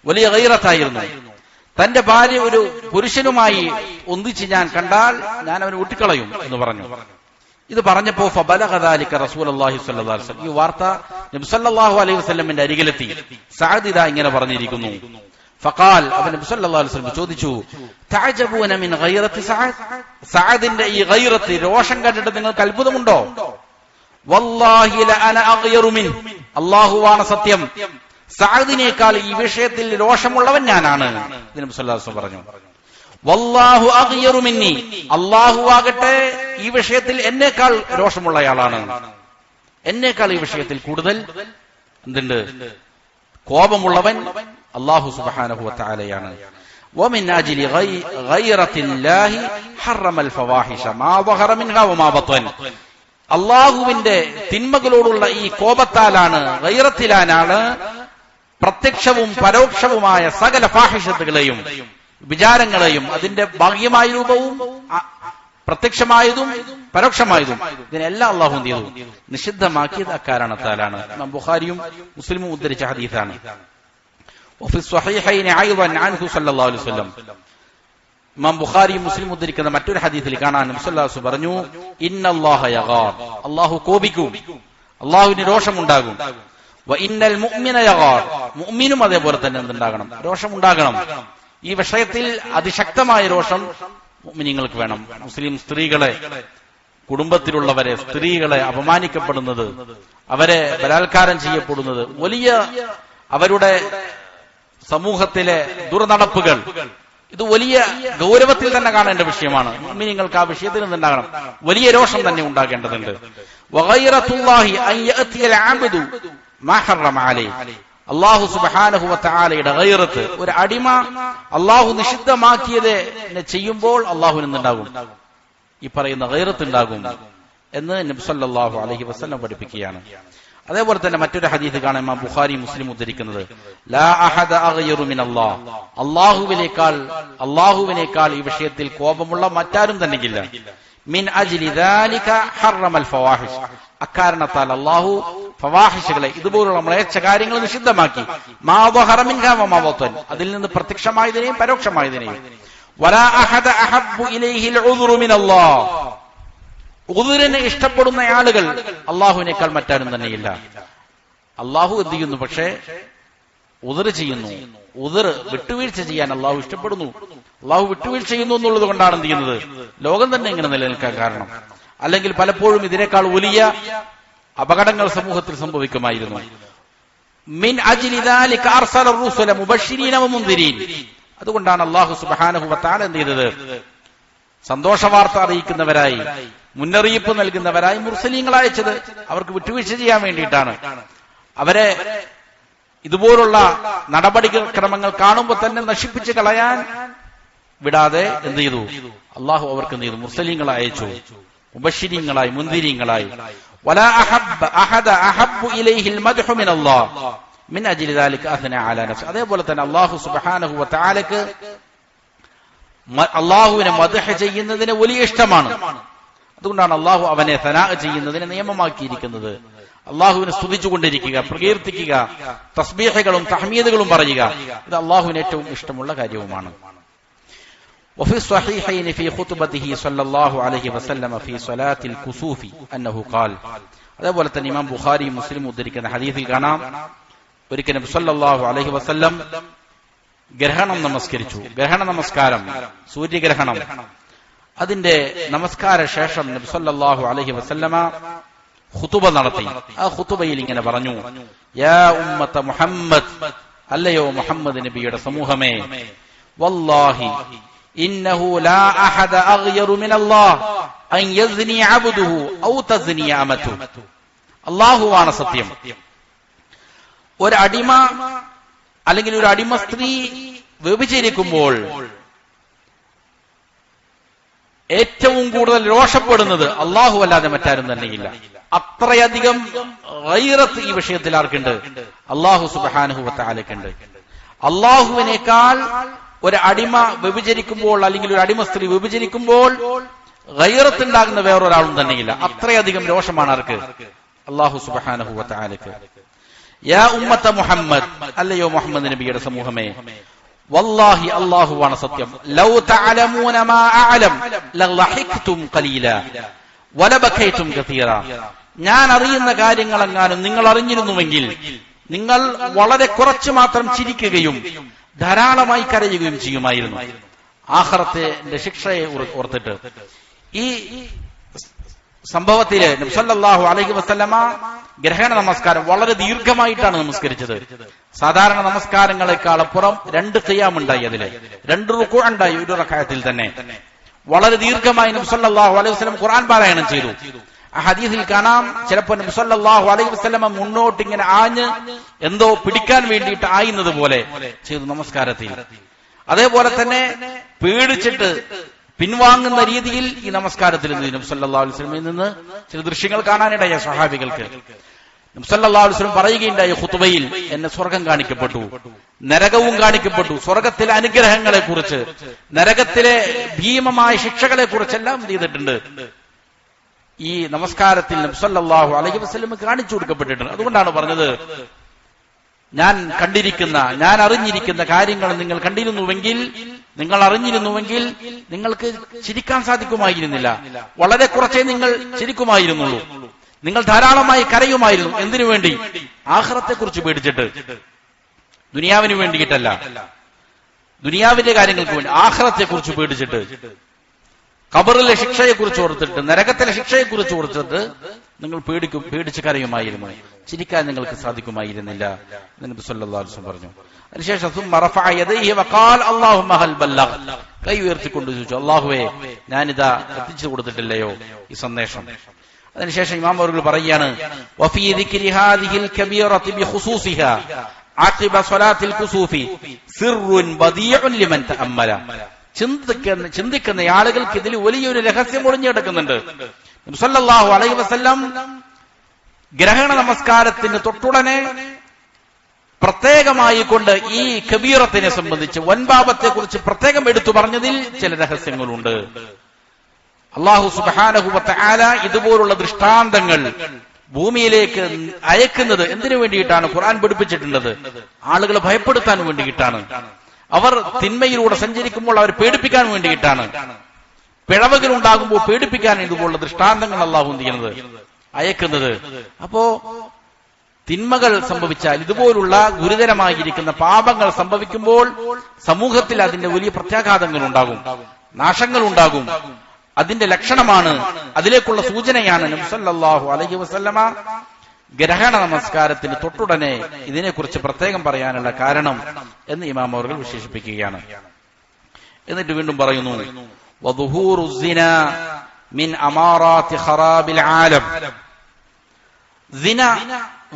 വലിയ ഗൈറത്തായിരുന്നു. തന്റെ ഭാര്യ ഒരു പുരുഷനുമായി ഒന്നിച്ച് ഞാൻ കണ്ടാൽ ഞാൻ അവനെ വെട്ടിക്കളയും എന്ന് പറഞ്ഞു. ഇത് പറഞ്ഞപ്പോ ഫബലഗ ദാലിക റസൂലുള്ളാഹി സ്വല്ലല്ലാഹു അലൈഹി വസല്ലം. ഈ വാർത്ത നബി സല്ലല്ലാഹു അലൈഹി വസല്ലമിന്റെ അരികിലെത്തി. സഅദ് ഇതാ ഇങ്ങനെ പറഞ്ഞിരിക്കുന്നു. ഫഖാൽ, അവൻ നബി സല്ലല്ലാഹു അലൈഹി വസല്ലം ചോദിച്ചു, തഅജബൂന മിൻ ഗൈറത്തി സഅദ്. സഅദിന്റെ ഈ ഗൈറത്ത്, രോഷം കണ്ടിട്ട് നിങ്ങൾക്ക് അത്ഭുതമുണ്ടോ? വല്ലാഹി ലഅന അഗ്യറു മിൻ. അല്ലാഹുവാണ് സത്യം, സഅദിനേക്കാൾ ഈ വിഷയത്തിൽ രോഷമുള്ളവൻ ഞാനാണ്. നബി സല്ലല്ലാഹു അലൈഹി വസല്ലം പറഞ്ഞു. വല്ലാഹു അഗ്യറു മിന്നി. അല്ലാഹു ആകട്ടെ ഈ വിഷയത്തിൽ എന്നേക്കാൾ രോഷമുള്ളയാളാണ്. എന്നേക്കാൾ ഈ വിഷയത്തിൽ കൂടുതൽ എന്തുണ്ട്? കോപമുള്ളവൻ അല്ലാഹു സുബ്ഹാനഹു വ തആലയാണ്. വമിൻ അജ്ലി ഗൈറത്തില്ലാഹി ഹറമൽ ഫവാഹിഷ മാ ദഹറ മിൻഹാ വമാ ബത്തൻ. അല്ലാഹുവിന്റെ തിന്മകളോടുള്ള ഈ കോപത്താലാണ്, ഗൈറത്തിലാണ് പ്രത്യക്ഷവും പരോക്ഷവുമായ സകല ഫാഹിഷത്തുകളെയും വിചാരങ്ങളെയും, അതിന്റെ ബാഹ്യമായ രൂപവും പ്രത്യക്ഷമായതും പരോക്ഷമായതും, ഇതിനെല്ലാം അള്ളാഹു എന്ത് ചെയ്തു? നിഷിദ്ധമാക്കിയത് അക്കാരണത്താലാണ്. ഇമാം ബുഖാരിയും മുസ്ലിമും ഉദ്ധരിച്ച ഹദീസാണ്. വഫി സ്വഹീഹൈന അയ്ളൻ അൻഹു സല്ലല്ലാഹു അലൈഹി വസല്ലം. ഇമാം ബുഖാരിയും മുസ്ലിം ഉദ്ധരിക്കുന്ന മറ്റൊരു ഹദീസിൽ കാണാൻ നബി സല്ലല്ലാഹു അലൈഹി വസല്ലം പറഞ്ഞു, ഇന്നല്ലാഹ യഗാർ. അല്ലാഹു കോപിക്കും, അല്ലാഹുവിന് രോഷമുണ്ടാകും. വ ഇന്നൽ മുഅ്മിന യഗാർ. മുഅ്മിനും അതേപോലെ തന്നെ എന്തുണ്ടാകണം? രോഷമുണ്ടാകണം. ഈ വിഷയത്തിൽ അതിശക്തമായ രോഷം മുഅ്മിനീങ്ങൾക്ക് വേണം. മുസ്ലിം സ്ത്രീകളെ, കുടുംബത്തിലുള്ളവരെ, സ്ത്രീകളെ അപമാനിക്കപ്പെടുന്നത്, അവരെ ബലാത്കാരം ചെയ്യപ്പെടുന്നത്, വലിയ അവരുടെ സമൂഹത്തിലെ ദുർനടപ്പുകൾ, ഇത് വലിയ ഗൗരവത്തിൽ തന്നെ കാണേണ്ട വിഷയമാണ്. മുഅ്മിനീങ്ങൾക്ക് ആ വിഷയത്തിൽ നിന്നുണ്ടാകണം, വലിയ രോഷം തന്നെ ഉണ്ടാകേണ്ടതുണ്ട്. വഗൈറത്തുല്ലാഹി അൻ യഅതിയൽ അബ്ദു മാ ഹറമ അലൈഹി. അല്ലാഹു സുബ്ഹാനഹു വ തആലയുടെ ഗൈറത്ത്, ഒരു അടിമ അല്ലാഹു നിഷിദ്ധമാക്കിയത് ചെയ്യുമ്പോൾ അല്ലാഹുവിന് ഉണ്ടാകും, ഈ പറയുന്ന ഗൈറത്ത് ഉണ്ടാകും എന്ന് നബി സല്ലല്ലാഹു അലൈഹി വസല്ലം പഠിപ്പിക്കുകയാണ്. അതേപോലെ തന്നെ മറ്റൊരു ഹദീസ് കാണാം, ഇമാം ബുഖാരി മുസ്ലിം ഉദ്ധരിക്കുന്നത്, ലാ അഹദ അഗ്യറു മിനല്ലാഹ്, അല്ലാഹുവിനേക്കാൾ ഈ വിഷയത്തിൽ കോപമുള്ള മറ്റാരും തന്നെയില്ല. മിൻ അജ്ലി ദാലിക ഹറമൽ ഫവാഹിഷ്, അക്കാരണത്താൽ അല്ലാഹു ഫവാഹിഷുകളെ, ഇതുപോലുള്ള മ്ലേച്ഛ കാര്യങ്ങൾ നിഷിദ്ധമാക്കി. മാ ദഹറ മിൻഹാ വമാ ബതൻ, അതിൽ നിന്ന് പ്രത്യക്ഷമായതിനെയും പരോക്ഷമായതിനെയും. വലാ അഹദ അഹബ്ബു ഇലൈഹിൽ ഉദ്റു മിനല്ലാഹ്, ഉദ്റിനെ ഇഷ്ടപ്പെടുന്ന ആളുകൾ അള്ളാഹുവിനേക്കാൾ മറ്റാരും തന്നെയില്ല. അള്ളാഹു എന്ത് ചെയ്യുന്നു? പക്ഷേ ഉദ്ർ ചെയ്യുന്നു. ഉദ്ർ വിട്ടുവീഴ്ച ചെയ്യാൻ അള്ളാഹു ഇഷ്ടപ്പെടുന്നു. അള്ളാഹു വിട്ടുവീഴ്ച ചെയ്യുന്നു എന്നുള്ളത് കൊണ്ടാണ് എന്ത് ചെയ്യുന്നത്? ലോകം തന്നെ ഇങ്ങനെ നിലനിൽക്കാൻ കാരണം. അല്ലെങ്കിൽ പലപ്പോഴും ഇതിനേക്കാൾ വലിയ അപകടങ്ങൾ സമൂഹത്തിൽ സംഭവിക്കുമായിരുന്നു. മിൻ അജ്ലി ദാലിക അർസല റസൂല മുബശ്ശിരീന വമുൻദിരീൻ, അതുകൊണ്ടാണ് അല്ലാഹു സുബ്ഹാനഹു വ തആല എന്ത് ചെയ്തത്? സന്തോഷവാർത്ത അറിയിക്കുന്നവരായി, മുന്നറിയിപ്പ് നൽകുന്നവരായി മുർസലീങ്ങൾ അയച്ചത്. അവർക്ക് വിട്ടുവീഴ്ച ചെയ്യാൻ വേണ്ടിയിട്ടാണ്. അവരെ ഇതുപോലുള്ള നടപടിക്രമങ്ങൾ കാണുമ്പോൾ തന്നെ നശിപ്പിച്ച് കളയാൻ വിടാതെ എന്ത് ചെയ്തു? അള്ളാഹു അവർക്ക് എന്ത് ചെയ്തു? മുർസലീങ്ങളെ അയച്ചു, മുബശ്ശിരീങ്ങളായി, മുൻദിരീങ്ങളായി. വലാ അഹദ അഹബ്ബു ഇലൈഹിൽ മദ്ഹു മിനല്ലാഹ് മിൻ അജ്ലി ദാലിക അസ്ന അലാ നഫ്സി. അതേപോലെ തന്നെ അല്ലാഹു സുബ്ഹാനഹു വ തആലക്ക് അള്ളാഹുവിനെ മദ്ഹ് ചെയ്യുന്നതിന് വലിയ ഇഷ്ടമാണ്. അതുകൊണ്ടാണ് അള്ളാഹു അവനെ സനാ ചെയ്യുന്നതിനെ നിയമമാക്കിയിരിക്കുന്നത്. അള്ളാഹുവിനെ സ്തുതിച്ചുകൊണ്ടിരിക്കുക, പ്രകീർത്തിക്കുക, തസ്ബീഹുകളും തഹ്മീദുകളും പറയുക, ഇത് അള്ളാഹുവിന് ഏറ്റവും ഇഷ്ടമുള്ള കാര്യവുമാണ്. وفي الصحيحين في خطبته صلى الله عليه وسلم في صلاة الكسوف أنه قال, അതേപോലെ തന്നെ ഇമാം ബുഖാരി മുസ്ലിം ഉദ്ധരിക്കുന്ന ഹദീസിൽ കാണാം, ഒരിക്കൽ നബി സല്ലല്ലാഹു അലൈഹി വസല്ലം ഗ്രഹണം നമസ്കരിച്ചു. ഗ്രഹണ നമസ്കാരം, സൂര്യഗ്രഹണം, അതിന്റെ നമസ്കാര ശേഷം നബി സല്ലല്ലാഹു അലൈഹി വസല്ലമ ഖുതുബ നടത്തി. ആ ഖുതുബയിൽ ഇങ്ങനെ പറഞ്ഞു, യാ ഉമ്മത മുഹമ്മദ്, അല്ലയോ മുഹമ്മദ് നബിയുടെ സമൂഹമേ, വല്ലാഹി ഇന്നഹു ലാ അഹദ അഗ്യറു മിനല്ലാഹ് അൻ യസ്നി അബ്ദുഹു ഔ തസ്നി അമതുഹു. അല്ലാഹുവാണ് സത്യം, ഒരു അടിമ അല്ലെങ്കിൽ ഒരു അടിമ സ്ത്രീ വ്യഭിചരിക്കുമ്പോൾ ഏറ്റവും കൂടുതൽ രോഷപ്പെടുന്നത് അള്ളാഹു അല്ലാതെ മറ്റാരും തന്നെയില്ല. അത്രയധികം ഗൈറത്ത് ഈ വിഷയത്തിൽ ആർക്കുണ്ട്? അള്ളാഹു സുബ്ഹാനഹു വ തആലയ്ക്കുണ്ട്. അള്ളാഹുവിനേക്കാൾ ഒരു അടിമ വ്യഭിചരിക്കുമ്പോൾ അല്ലെങ്കിൽ ഒരു അടിമ സ്ത്രീ വ്യഭിചരിക്കുമ്പോൾ ഗൈറത്ത് ഉണ്ടാകുന്ന വേറൊരാളും തന്നെയില്ല. അത്രയധികം രോഷമാണ് ആർക്ക്? അള്ളാഹു സുബ്ഹാനഹു വ തആലയ്ക്ക്. യാ ഉമ്മത മുഹമ്മദ്, അല്ലയോ മുഹമ്മദ് നബിയുടെ സമൂഹമേ, വല്ലാഹി അല്ലാഹുവാണ് സത്യം, ലൗ തഅലമൂന മാ അഅലം ലളഹിഖ്തും ഖലീലാ വലബകൈതും കസീറാ. ഞാൻ അറിയുന്ന കാര്യങ്ങളെങ്ങാനും നിങ്ങൾ അറിഞ്ഞിരുന്നുവെങ്കിൽ നിങ്ങൾ വളരെ കുറച്ച് മാത്രം ചിരിക്കുകയും ധാരാളമായി കരയുകയും ചെയ്യുമായിരുന്നു. ആഖിറത്തിന്റെ ശിക്ഷയെ ഓർത്തിട്ട്. ഈ സംഭവത്തില് നബി സല്ലല്ലാഹു അലൈഹി വസല്ലമ ഗ്രഹണ നമസ്കാരം വളരെ ദീർഘമായിട്ടാണ് നമസ്കരിച്ചത്. സാധാരണ നമസ്കാരങ്ങളെക്കാൾ അപ്പുറം 2 ഖിയാം ഉണ്ടായി, അതിലെ 2 റുകൂ ഉണ്ടായി ഒരു റക്അത്തിൽ തന്നെ. വളരെ ദീർഘമായി നബി സല്ലല്ലാഹു അലൈഹി വസല്ലം ഖുർആൻ പാരായണം ചെയ്തു. ആ ഹദീസിൽ കാണാം, ചിലപ്പോൾ നബി സല്ലല്ലാഹു അലൈഹി വസല്ലം മുന്നോട്ട് ഇങ്ങനെ ആഞ്ഞ് എന്തോ പിടിക്കാൻ വേണ്ടിയിട്ട് ആയുന്നത് പോലെ ചെയ്തു നമസ്കാരത്തിൽ. അതേപോലെ തന്നെ പേടിച്ചിട്ട് പിൻവാങ്ങുന്ന രീതിയിൽ ഈ നമസ്കാരത്തിൽ നബി സല്ലല്ലാഹു അലൈഹി വസല്ലമയിൽ നിന്ന് ചില ദൃശ്യങ്ങൾ കാണാനിടയായ സ്വഹാബികൾക്ക്. നബി സല്ലല്ലാഹു അലൈഹി വസല്ലം പറയുകയുണ്ടായി, ഖുതുബയിൽ എന്നെ സ്വർഗം കാണിക്കപ്പെട്ടു, നരകവും കാണിക്കപ്പെട്ടു, സ്വർഗത്തിലെ അനുഗ്രഹങ്ങളെ കുറിച്ച്, നരകത്തിലെ ഭീമമായ ശിക്ഷകളെ കുറിച്ചെല്ലാം ചെയ്തിട്ടുണ്ട്. ഈ നമസ്കാരത്തിൽ നബി സല്ലല്ലാഹു അലൈഹി വസല്ലം കാണിച്ചു കൊടുക്കപ്പെട്ടിട്ടുണ്ട്. അതുകൊണ്ടാണ് പറഞ്ഞത്, ഞാൻ കണ്ടിരിക്കുന്ന, ഞാൻ അറിഞ്ഞിരിക്കുന്ന കാര്യങ്ങൾ നിങ്ങൾ കണ്ടിരുന്നുവെങ്കിൽ, നിങ്ങൾ അറിഞ്ഞിരുന്നുവെങ്കിൽ നിങ്ങൾക്ക് ചിരിക്കാൻ സാധിക്കുമായിരുന്നില്ല. വളരെ കുറച്ചേ നിങ്ങൾ ചിരിക്കുമായിരുന്നുള്ളൂ. നിങ്ങൾ ധാരാളമായി കരയുമായിരുന്നു. എന്തിനു വേണ്ടി? ആഖിറത്തെ കുറിച്ച് പേടിച്ചിട്ട്, ദുനിയാവിന് വേണ്ടിയിട്ടല്ല, ദുനിയാവിന്റെ കാര്യങ്ങൾക്ക് വേണ്ടി, ആഖിറത്തെ കുറിച്ച് പേടിച്ചിട്ട്, ഖബറിലെ ശിക്ഷയെ കുറിച്ച് ഓർത്തിട്ട്, നരകത്തിലെ ശിക്ഷയെ കുറിച്ച് ഓർത്തിട്ട് നിങ്ങൾ പേടിച്ച് കരയുമായിരുന്നു. ചിരിക്കാൻ നിങ്ങൾക്ക് സാധിക്കുമായിരുന്നില്ല എന്ന് നബി സല്ലല്ലാഹു അലൈഹി വസല്ലം പറഞ്ഞു. അതിനുശേഷം സുമ്മ റഫഅ യദൈഹി വഖാൽ അല്ലാഹുമ്മ ഹൽ ബല്ലഗ്, കൈ ഉയർത്തിക്കൊണ്ട് ചോദിച്ചു, അല്ലാഹുവേ ഞാനിതാ എത്തിച്ചു കൊടുത്തിട്ടില്ലയോ ഈ സന്ദേശം? അതിനുശേഷം ഇമാം അവர்கள் പറയുകയാണ് വഫീ ദിക്രി ഹാദിഹിൽ കബീറത്തി ബിഖുസൂസിഹാ ആഖിബ സ്വലാത്തിൽ കുസൂഫി സിർറുൻ ബദീഉൻ ലിമൻ തഅമ്മല. ചിന്തിക്കുന്ന ആളുകൾക്ക് ഇതിൽ വലിയൊരു രഹസ്യം ഒളിഞ്ഞുകിടക്കുന്നുണ്ട്. നബി സല്ലല്ലാഹു അലൈഹി വസല്ലം ഗ്രഹണ നമസ്കാരത്തിന് തൊട്ടുടനെ പ്രത്യേകമായി കൊണ്ട് ഈ കബീറത്തിനെ സംബന്ധിച്ച് വൻപാപത്തെ കുറിച്ച് പ്രത്യേകം എടുത്തു പറഞ്ഞതിൽ ചില രഹസ്യങ്ങളുണ്ട്. അല്ലാഹു സുബ്ഹാനഹു വ തആല ഇതുപോലുള്ള ദൃഷ്ടാന്തങ്ങൾ ഭൂമിയിലേക്ക് അയക്കുന്നത് എന്തിനു വേണ്ടിയിട്ടാണ്? ഖുർആൻ പഠിപ്പിച്ചിട്ടുള്ളത് ആളുകളെ ഭയപ്പെടുത്താൻ വേണ്ടിയിട്ടാണ്. അവർ തിന്മയിലൂടെ സഞ്ചരിക്കുമ്പോൾ അവരെ പേടിപ്പിക്കാൻ വേണ്ടിയിട്ടാണ്. പിഴവുകൾ ഉണ്ടാകുമ്പോൾ പേടിപ്പിക്കാൻ ഇതുപോലുള്ള ദൃഷ്ടാന്തങ്ങൾ അല്ലാഹു ചെയ്യുന്നത്, അയക്കുന്നത്. അപ്പോ തിന്മകൾ സംഭവിച്ചാൽ, ഇതുപോലുള്ള ഗുരുതരമായിരിക്കുന്ന പാപങ്ങൾ സംഭവിക്കുമ്പോൾ സമൂഹത്തിൽ അതിന്റെ വലിയ പ്രത്യാഘാതങ്ങൾ ഉണ്ടാകും, നാശങ്ങൾ ഉണ്ടാകും. അതിന്റെ ലക്ഷണമാണ്, അതിലേക്കുള്ള സൂചനയാണ് നബി സല്ലല്ലാഹു അലൈഹി വസല്ലമ ഗ്രഹണ നമസ്കാരത്തിന് തൊട്ടുടനെ ഇതിനെക്കുറിച്ച് പ്രത്യേകം പറയാനുള്ള കാരണം എന്ന് ഇമാം അവர்கள் വിശേഷിപ്പിക്കുകയാണ്. എന്നിട്ട് വീണ്ടും പറയുന്നു വദുഹൂറു സിന മിൻ അമാറാത്തി ഖറാബിൽ ആലം. സിന,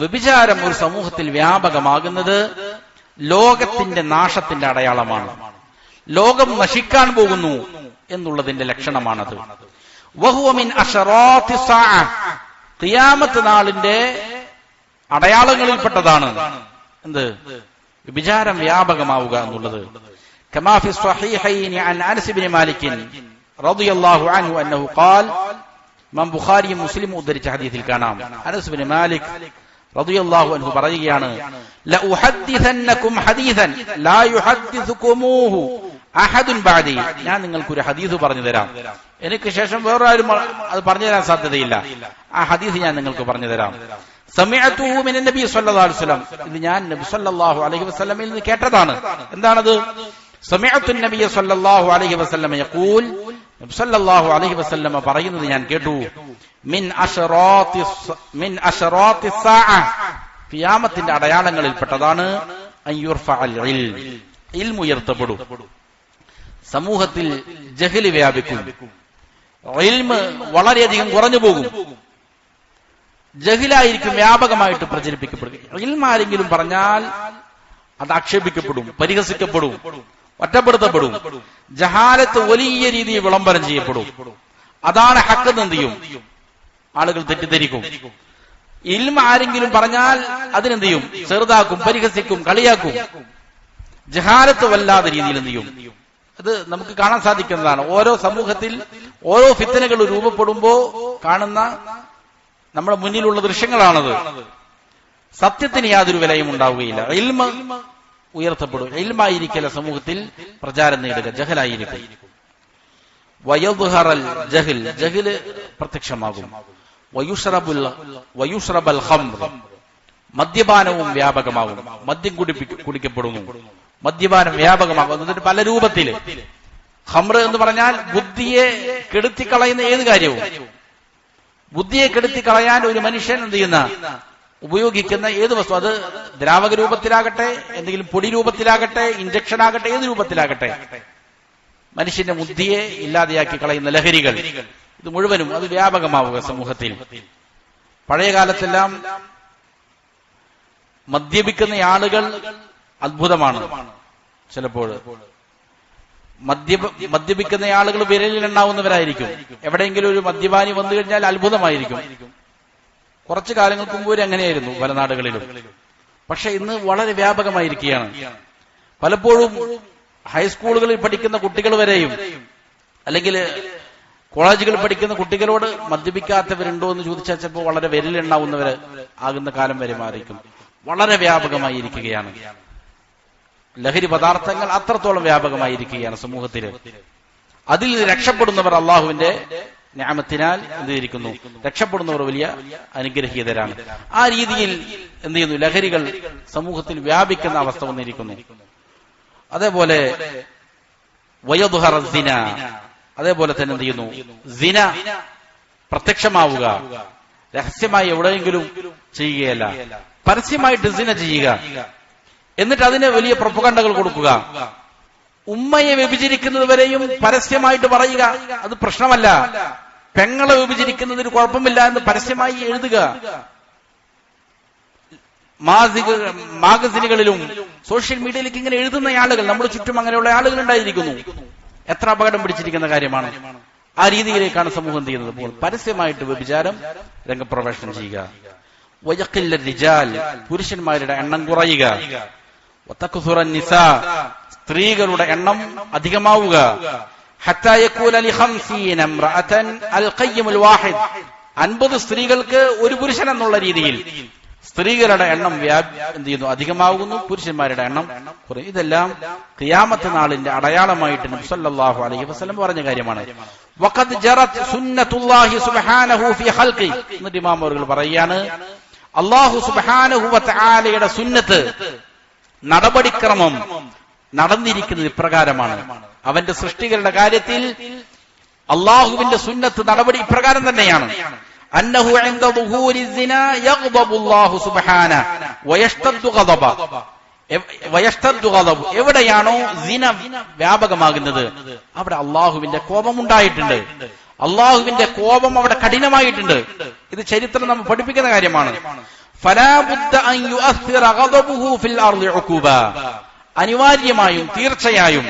വ്യഭിചാരം ഒരു സമൂഹത്തിൽ വ്യാപകമാകുന്നത് ലോകത്തിന്റെ നാശത്തിന്റെ അടയാളമാണ്. ലോകം നശിക്കാൻ പോകുന്നു എന്നുള്ളതിന്റെ ലക്ഷണമാണത്. വഹുവ മിൻ അശറാത്തി സാഅ, ഖിയാമത്ത് നാളിന്റെ അടയാളങ്ങളിൽപ്പെട്ടതാണ് എന്ത്? വ്യഭിചാരം വ്യാപകമാവുക എന്നുള്ളത്. കമാ ഫി സ്വഹീഹൈനി അൻ അനസ് ഇബ്നു മാലിക് റളിയല്ലാഹു അൻഹു അന്നഹു ഖാൽ, ഇമാം ബുഖാരിയും മുസ്ലിമും ഉദ്ധരിച്ച ഹദീസിൽ കാണാം, അനസ് ഇബ്നു മാലിക് റളിയല്ലാഹു അൻഹു പറയുകയാണ്, ല ഉഹദ്ദിസന്നകും ഹദീസൻ ലാ യുഹദ്ദിസുകുമൂഹു അഹദുൻ ബഅദി. ഞാൻ നിങ്ങൾക്കൊരു ഹദീസ് പറഞ്ഞു തരാം, എനിക്ക് ശേഷം വേറെ ആരും അത് പറഞ്ഞു തരാൻ സാധ്യതയില്ല. ആ ഹദീസ് ഞാൻ നിങ്ങൾക്ക് പറഞ്ഞു തരാം. സമിഅതുഹു മിനൻ നബി സ്വല്ലല്ലാഹു അലൈഹി വസല്ലം, ഇത് ഞാൻ നബി സ്വല്ലല്ലാഹു അലൈഹി വസല്ലമയിൽ നിന്ന് കേട്ടതാണ്. എന്താണത്? സമിഅതു നബി സ്വല്ലല്ലാഹു അലൈഹി വസല്ലം യഖൂൽ, നബി സ്വല്ലല്ലാഹു അലൈഹി വസല്ലം പറയുന്നത് ഞാൻ കേട്ടു, മിൻ അശറാത്തി സാഅ, ഖിയാമത്തിന്റെ അടയാളങ്ങളിൽപ്പെട്ടതാണ് അൻ യുർഫഅൽ ഇൽം, ഇൽമു ഉയർത്തപ്പെടും. സമൂഹത്തിൽ ജഹല് വ്യാപിക്കും, ഇൽമ് വളരെയധികം കുറഞ്ഞു പോകും, ജഹിലായിരിക്കും വ്യാപകമായിട്ട് പ്രചരിപ്പിക്കപ്പെടുക. ഇൽമ് ആരെങ്കിലും പറഞ്ഞാൽ അത് ആക്ഷേപിക്കപ്പെടും, പരിഹസിക്കപ്പെടും, ഒറ്റപ്പെടുത്തപ്പെടും. ജഹാലത്ത് വലിയ രീതിയിൽ വിളംബരം ചെയ്യപ്പെടും. അതാണ് ഹക്ക് എന്ത് ചെയ്യും? ആളുകൾ തെറ്റിദ്ധരിക്കും. ഇൽമ് ആരെങ്കിലും പറഞ്ഞാൽ അതിനെന്ത് ചെയ്യും? ചെറുതാക്കും, പരിഹസിക്കും, കളിയാക്കും. ജഹാലത്ത് വല്ലാത്ത രീതിയിൽ എന്ത് ചെയ്യും? അത് നമുക്ക് കാണാൻ സാധിക്കുന്നതാണ്. ഓരോ സമൂഹത്തിൽ ഓരോ ഫിത്തനകൾ രൂപപ്പെടുമ്പോ കാണുന്ന നമ്മുടെ മുന്നിലുള്ള ദൃശ്യങ്ങളാണത്. സത്യത്തിന് യാതൊരു വിലയും ഉണ്ടാവുകയില്ല. ഇൽമ് ഉയർത്തപ്പെടും. ഇൽമായിരിക്കല സമൂഹത്തിൽ പ്രചാരം നേടുക, ജഹലായിരിക്കും. വയദ്ഹറൽ ജഹൽ, ജഹല് പ്രത്യക്ഷമാകും. വയുഷ്റബൽ ഖംർ, മദ്യപാനവും വ്യാപകമാകും. മദ്യം കുടിക്കപ്പെടുന്നു, മദ്യപാനം വ്യാപകമാകും. എന്നിട്ട് പല രൂപത്തില്. ഖംർ എന്ന് പറഞ്ഞാൽ ബുദ്ധിയെ കെടുത്തിക്കളയുന്ന ഏത് കാര്യവും, ബുദ്ധിയെ കെടുത്തിക്കളയാൻ ഒരു മനുഷ്യൻ എന്ത് ചെയ്യുന്ന ഉപയോഗിക്കുന്ന ഏത് വസ്തു, അത് ദ്രാവക രൂപത്തിലാകട്ടെ, എന്തെങ്കിലും പൊടി രൂപത്തിലാകട്ടെ, ഇഞ്ചക്ഷൻ ആകട്ടെ, ഏത് രൂപത്തിലാകട്ടെ, മനുഷ്യന്റെ ബുദ്ധിയെ ഇല്ലാതെയാക്കി കളയുന്ന ലഹരികൾ, ഇത് മുഴുവനും അത് വ്യാപകമാവുക സമൂഹത്തിൽ. പഴയ കാലത്തെല്ലാം മദ്യപിക്കുന്ന ആളുകൾ അത്ഭുതമാണ്. ചിലപ്പോൾ മദ്യപിക്കുന്ന ആളുകൾ വിരലിലെണ്ണാവുന്നവരായിരിക്കും. എവിടെയെങ്കിലും ഒരു മദ്യപാനി വന്നു കഴിഞ്ഞാൽ അത്ഭുതമായിരിക്കും. കുറച്ചു കാലങ്ങൾക്ക് മുമ്പ് അങ്ങനെയായിരുന്നു പല നാടുകളിലും. പക്ഷെ ഇന്ന് വളരെ വ്യാപകമായിരിക്കുകയാണ്. പലപ്പോഴും ഹൈസ്കൂളുകളിൽ പഠിക്കുന്ന കുട്ടികൾ വരെയും അല്ലെങ്കിൽ കോളേജുകളിൽ പഠിക്കുന്ന കുട്ടികളോട് മദ്യപിക്കാത്തവരുണ്ടോ എന്ന് ചോദിച്ചാൽ ചിലപ്പോൾ വളരെ വിരലിലെണ്ണാവുന്നവർ ആകുന്ന കാലം വരെ മാറിയിരിക്കും. വളരെ വ്യാപകമായിരിക്കുകയാണ്. ലഹരി പദാർത്ഥങ്ങൾ അത്രത്തോളം വ്യാപകമായിരിക്കുകയാണ് സമൂഹത്തിൽ. അതിൽ രക്ഷപ്പെടുന്നവർ അള്ളാഹുവിന്റെ നിഅമത്തിനാൽ എന്ത് ചെയ്തിരിക്കുന്നു? രക്ഷപ്പെടുന്നവർ വലിയ അനുഗ്രഹീതരാണ്. ആ രീതിയിൽ എന്ത് ചെയ്യുന്നു? ലഹരികൾ സമൂഹത്തിൽ വ്യാപിക്കുന്ന അവസ്ഥ വന്നിരിക്കുന്നു. അതേപോലെ വയദ്ഹറ സിന, അതേപോലെ തന്നെ എന്ത് ചെയ്യുന്നു? സിന പ്രത്യക്ഷമാവുക. രഹസ്യമായി എവിടെയെങ്കിലും ചെയ്യുകയല്ല, പരസ്യമായിട്ട് സിന ചെയ്യുക. എന്നിട്ട് അതിന് വലിയ പ്രൊപ്പഗണ്ടകൾ കൊടുക്കുക. ഉമ്മയെ വ്യഭിചരിക്കുന്നത് വരെയും പരസ്യമായിട്ട് പറയുക. അത് പ്രശ്നമല്ല, പെങ്ങളെ വിഭജിക്കുന്നതിന് കുഴപ്പമില്ല എന്ന് പരസ്യമായി എഴുതുക. മാഗസിനുകളിലും സോഷ്യൽ മീഡിയയിലേക്ക് ഇങ്ങനെ എഴുതുന്ന ആളുകൾ, നമ്മുടെ ചുറ്റും അങ്ങനെയുള്ള ആളുകൾ ഉണ്ടായിരിക്കുന്നു. എത്ര അപകടം പിടിച്ചിരിക്കുന്ന കാര്യമാണ്. ആ രീതിയിലേക്കാണ് സമൂഹം ചെയ്യുന്നത്. അപ്പോൾ പരസ്യമായിട്ട് വ്യഭിചാരം രംഗപ്രവേശനം ചെയ്യുക. വയഖില്ല റിജാൽ, പുരുഷന്മാരുടെ എണ്ണം കുറയുക. വതക്സുറ നിസാ, സ്ത്രീകളുടെ എണ്ണം അധികമാവുക. ഹത്താ യകൂന ലി 50 ഇംറഅതൻ അൽ ഖയ്യിമുൽ വാഹിദ്, 50 സ്ത്രീകൾക്ക് ഒരു പുരുഷൻ എന്നുള്ള രീതിയിൽ സ്ത്രീകളുടെ എണ്ണം എന്ത് ചെയ്യുന്നു, അധികമാകുന്നു. പുരുഷന്മാരുടെ എണ്ണം കുറയും. ഇതെല്ലാം ഖിയാമത്ത് നാളിന്റെ അടയാളമായിട്ട് നബി സല്ലല്ലാഹു അലൈഹി വസല്ലം പറഞ്ഞ കാര്യമാണ്. വഖദ് ജറത് സുന്നത്തുല്ലാഹി സുബ്ഹാനഹു ഫീ ഖൽഖി, എന്നിട്ട് ഇമാം അവர்கள் പറയാണ്, അല്ലാഹു സുബ്ഹാനഹു വ തആലയുടെ സുന്നത്ത്, നടപടിക്രമം നടന്നിരിക്കുന്നത് ഇപ്രകാരമാണ്. അവന്റെ സൃഷ്ടികളുടെ കാര്യത്തിൽ അള്ളാഹുവിന്റെ സുന്നത്ത് നടപടി ഇപ്രകാരം തന്നെയാണ്. അന്നഹു ഇൻദ ദുഹൂരി സിനാ യഗ്ദബു അല്ലാഹു സുബ്ഹാനഹു വയഷ്തദ്ദു ഗദബ, എവിടെയാണോ സിന വ്യാപകമാകുന്നത് അവിടെ അള്ളാഹുവിന്റെ കോപമുണ്ടായിട്ടുണ്ട്. അള്ളാഹുവിന്റെ കോപം അവിടെ കഠിനമായിട്ടുണ്ട്. ഇത് ചരിത്രം നമ്മൾ പഠിപ്പിക്കുന്ന കാര്യമാണ്. ഫലാ ബുദ്ദ അൻ യുഅസ്സിറ ഗദബുഹു ഫിൽ അർളി ഉഖൂബ, അനിവാര്യമായും തീർച്ചയായും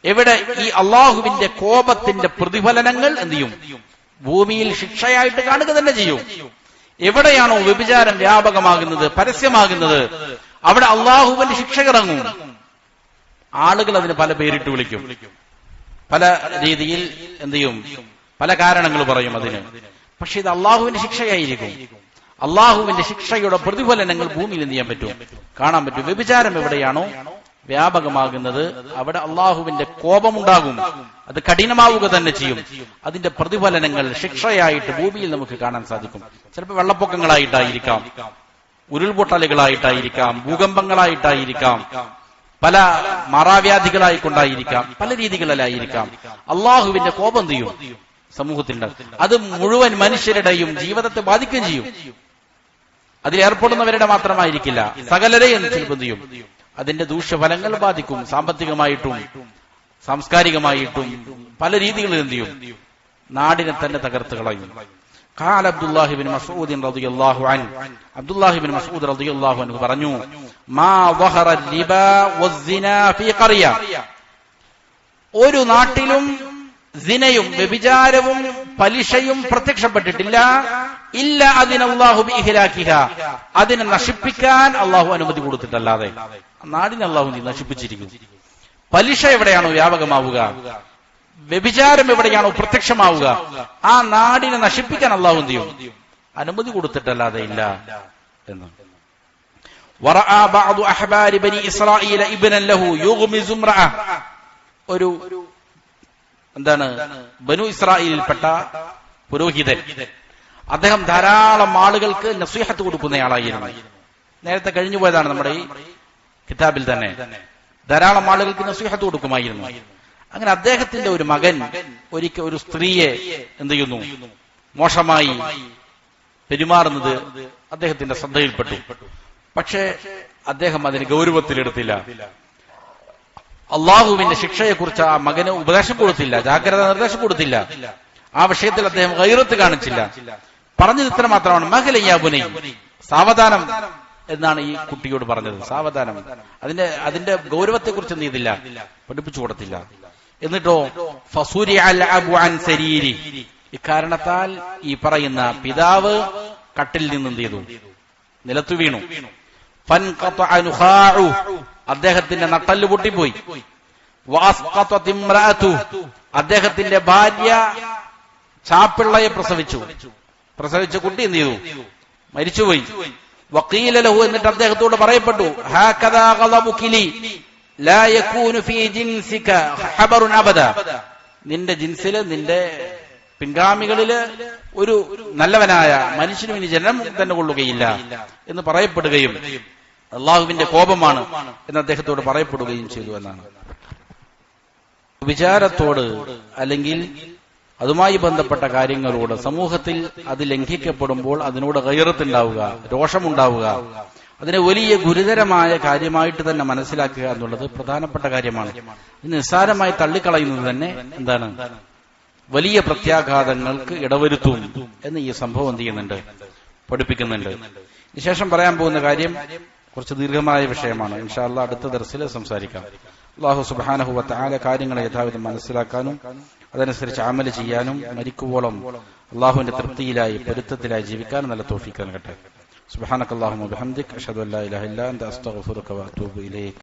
എവിടെ ഈ അള്ളാഹുവിന്റെ കോപത്തിന്റെ പ്രതിഫലനങ്ങൾ എന്ത് ചെയ്യും, ഭൂമിയിൽ ശിക്ഷയായിട്ട് കാണുക തന്നെ ചെയ്യും. എവിടെയാണോ വ്യഭിചാരം വ്യാപകമാകുന്നത്, പരസ്യമാകുന്നത്, അവിടെ അള്ളാഹുവിന്റെ ശിക്ഷ ഇറങ്ങും. ആളുകൾ അതിന് പല പേരിട്ട് വിളിക്കും, പല രീതിയിൽ എന്ത് ചെയ്യും, പല കാരണങ്ങൾ പറയും അതിന്. പക്ഷെ ഇത് അള്ളാഹുവിന്റെ ശിക്ഷയായിരിക്കും. അള്ളാഹുവിന്റെ ശിക്ഷയുടെ പ്രതിഫലനങ്ങൾ ഭൂമിയിൽ എന്ത് ചെയ്യാൻ പറ്റും, കാണാൻ പറ്റും. വ്യഭിചാരം എവിടെയാണോ വ്യാപകമാകുന്നത് അവിടെ അള്ളാഹുവിന്റെ കോപമുണ്ടാകും. അത് കഠിനമാവുക തന്നെ ചെയ്യും. അതിന്റെ പ്രതിഫലനങ്ങൾ ശിക്ഷയായിട്ട് ഭൂമിയിൽ നമുക്ക് കാണാൻ സാധിക്കും. ചിലപ്പോൾ വെള്ളപ്പൊക്കങ്ങളായിട്ടായിരിക്കാം, ഉരുൾപൊട്ടലുകളായിട്ടായിരിക്കാം, ഭൂകമ്പങ്ങളായിട്ടായിരിക്കാം, പല മറാവ്യാധികളായിക്കൊണ്ടായിരിക്കാം, പല രീതികളിലായിരിക്കാം. അള്ളാഹുവിന്റെ കോപം ചെയ്യും സമൂഹത്തിൽ. അത് മുഴുവൻ മനുഷ്യരുടെയും ജീവിതത്തെ ബാധിക്കുകയും ചെയ്യും. അതിലേർപ്പെടുന്നവരുടെ മാത്രമായിരിക്കില്ല, സകലരെയും ചിലപ്പോൾ ചെയ്യും. അതിന്റെ ദൂഷ്യഫലങ്ങൾ ബാധിക്കും. സാമ്പത്തികമായിട്ടും സാംസ്കാരികമായിട്ടും പല രീതികളിൽ എന്ത് ചെയ്യും, നാടിനെ തന്നെ തകർത്ത് കളയും. ഖാല അബ്ദുല്ലാഹി ഇബ്നു മസ്ഊദ് റളിയല്ലാഹു അൻഹു, അബ്ദുല്ലാഹി ഇബ്നു മസ്ഊദ് റളിയല്ലാഹു അൻഹു പറഞ്ഞു, മാ വഹറ റിബാ വസ്സിനാ ഫീ ഖറിയ, ഒരു നാട്ടിലും സിനയും വ്യഭിചാരവും പലിശയും പ്രത്യക്ഷപ്പെട്ടിട്ടില്ല. ഇല്ല അതിനല്ലാഹു ബിഇഹ്ലാകിഹ, അതിനെ നശിപ്പിക്കാൻ അള്ളാഹു അനുമതി കൊടുത്തിട്ടല്ലാതെ. നാടിനെ അള്ളാഹു നശിപ്പിച്ചിരിക്കും. പലിശ എവിടെയാണോ വ്യാപകമാവുക, വ്യഭിചാരം എവിടെയാണോ പ്രത്യക്ഷമാവുക, ആ നാടിനെ നശിപ്പിക്കാൻ അള്ളാഹു എന്ത് ചെയ്യും, അനുമതി കൊടുത്തിട്ടല്ലാതെ ഇല്ല എന്ന്. വറഅ ബഅദു അഹ്ബാരി ബനി ഇസ്രായീല ഇബ്നൻ ലഹു യുഗ്മിസു ഇംറഅ, ഒരു എന്താണ് ബനു ഇസ്രായേലിൽപ്പെട്ട പുരോഹിതൻ, അദ്ദേഹം ധാരാളം ആളുകൾക്ക് നസീഹത്ത് കൊടുക്കുന്നയാളായിരുന്നു. നേരത്തെ കഴിഞ്ഞു പോയതാണ് നമ്മുടെ ഈ കിതാബിൽ തന്നെ. ധാരാളം ആളുകൾക്ക് നസീഹത്ത് കൊടുക്കുമായിരുന്നു. അങ്ങനെ അദ്ദേഹത്തിന്റെ ഒരു മകൻ ഒരിക്കൽ ഒരു സ്ത്രീയെ എന്ത് ചെയ്യുന്നു, മോശമായി പെരുമാറുന്നത് അദ്ദേഹത്തിന്റെ ശ്രദ്ധയിൽപ്പെട്ടു. പക്ഷേ അദ്ദേഹം അതിന് ഗൗരവത്തിലെടുത്തില്ല. അള്ളാഹുവിന്റെ ശിക്ഷയെക്കുറിച്ച് ആ മകന് ഉപദേശം കൊടുത്തില്ല, ജാഗ്രത നിർദ്ദേശം കൊടുത്തില്ല. ആ വിഷയത്തിൽ അദ്ദേഹം ഗൈറത്ത് കാണിച്ചില്ല. പറഞ്ഞത് ഇത്ര മാത്രമാണ്, മഹലയ്യാബുനൈ, സാവധാനം എന്നാണ് ഈ കുട്ടിയോട് പറഞ്ഞത്. സാവധാനം. അതിന്റെ ഗൗരവത്തെക്കുറിച്ച് എന്ത് ചെയ്തില്ല, പഠിപ്പിച്ചു കൊടുത്തില്ല. എന്നിട്ടോ ഫസുരിഅൽ അബു അൻ സരീരി, ഇക്കാരണത്താൽ ഈ പറയുന്ന പിതാവ് കട്ടിൽ നിന്ന് എന്ത് ചെയ്തു, നിലത്തു വീണു. ഫൻഖതഅ നുഖാഉ, അദ്ദേഹത്തിന്റെ നട്ടല് പൊട്ടിപ്പോയി. വഅസ്ഖതത് ഇംറഅതു, അദ്ദേഹത്തിന്റെ ഭാര്യ ചാപ്പിള്ളയെ പ്രസവിച്ച കുട്ടി എന്ത് ചെയ്തു, മരിച്ചുപോയി. വഖീല ലഹു, എന്നിട്ട് അദ്ദേഹത്തോട് പറയപ്പെട്ടു, ഹാകദാ ഗളബുകി ലി ലാ യകൂനു ഫീ ജിൻസിക ഹബറുൻ അബദ, നിന്റെ ജിൻസില്, നിന്റെ പിൻഗാമികളില് ഒരു നല്ലവനായ മനുഷ്യനും ഇനി ജന്മം തന്നെ കൊള്ളുകയില്ല എന്ന് പറയപ്പെടുകയും അള്ളാഹുവിന്റെ കോപമാണ് എന്ന് അദ്ദേഹത്തോട് പറയപ്പെടുകയും ചെയ്തു എന്നാണ്. വിചാരത്തോട് അല്ലെങ്കിൽ അതുമായി ബന്ധപ്പെട്ട കാര്യങ്ങളോട് സമൂഹത്തിൽ അത് ലംഘിക്കപ്പെടുമ്പോൾ അതിനോട് ഗൈറത്തുണ്ടാവുക, രോഷമുണ്ടാവുക, അതിനെ വലിയ ഗുരുതരമായ കാര്യമായിട്ട് തന്നെ മനസ്സിലാക്കുക എന്നുള്ളത് പ്രധാനപ്പെട്ട കാര്യമാണ്. ഇത് നിസ്സാരമായി തള്ളിക്കളയുന്നത് തന്നെ എന്താണ്, വലിയ പ്രത്യാഘാതങ്ങൾക്ക് ഇടവരുത്തും എന്ന് ഈ സംഭവം എന്ത് ചെയ്യുന്നുണ്ട്, പഠിപ്പിക്കുന്നുണ്ട്. ശേഷം പറയാൻ പോകുന്ന കാര്യം കുറച്ച് ദീർഘമായ വിഷയമാണ്. ഇൻഷാ അല്ലാഹ് അടുത്ത ദർസിൽ സംസാരിക്കാം. അല്ലാഹു സുബ്ഹാനഹു വ തആല കാര്യങ്ങളെ യഥാവിധം മനസ്സിലാക്കാനും അതനുസരിച്ച് അമൽ ചെയ്യാനും മരിക്കുവോളം അല്ലാഹുവിന്റെ തൃപ്തിയിലായി പൊരുത്തത്തിലായി ജീവിക്കാനും നല്ല തൗഫീഖ് നൽകട്ടെ. സുബ്ഹാനകല്ലാഹുമ്മ വബിഹംദിക അഷ്ഹദു അല്ലാ ഇലാഹ ഇല്ലാ അൻത അസ്തഗ്ഫിറുക വ അതൂബു ഇലൈക്.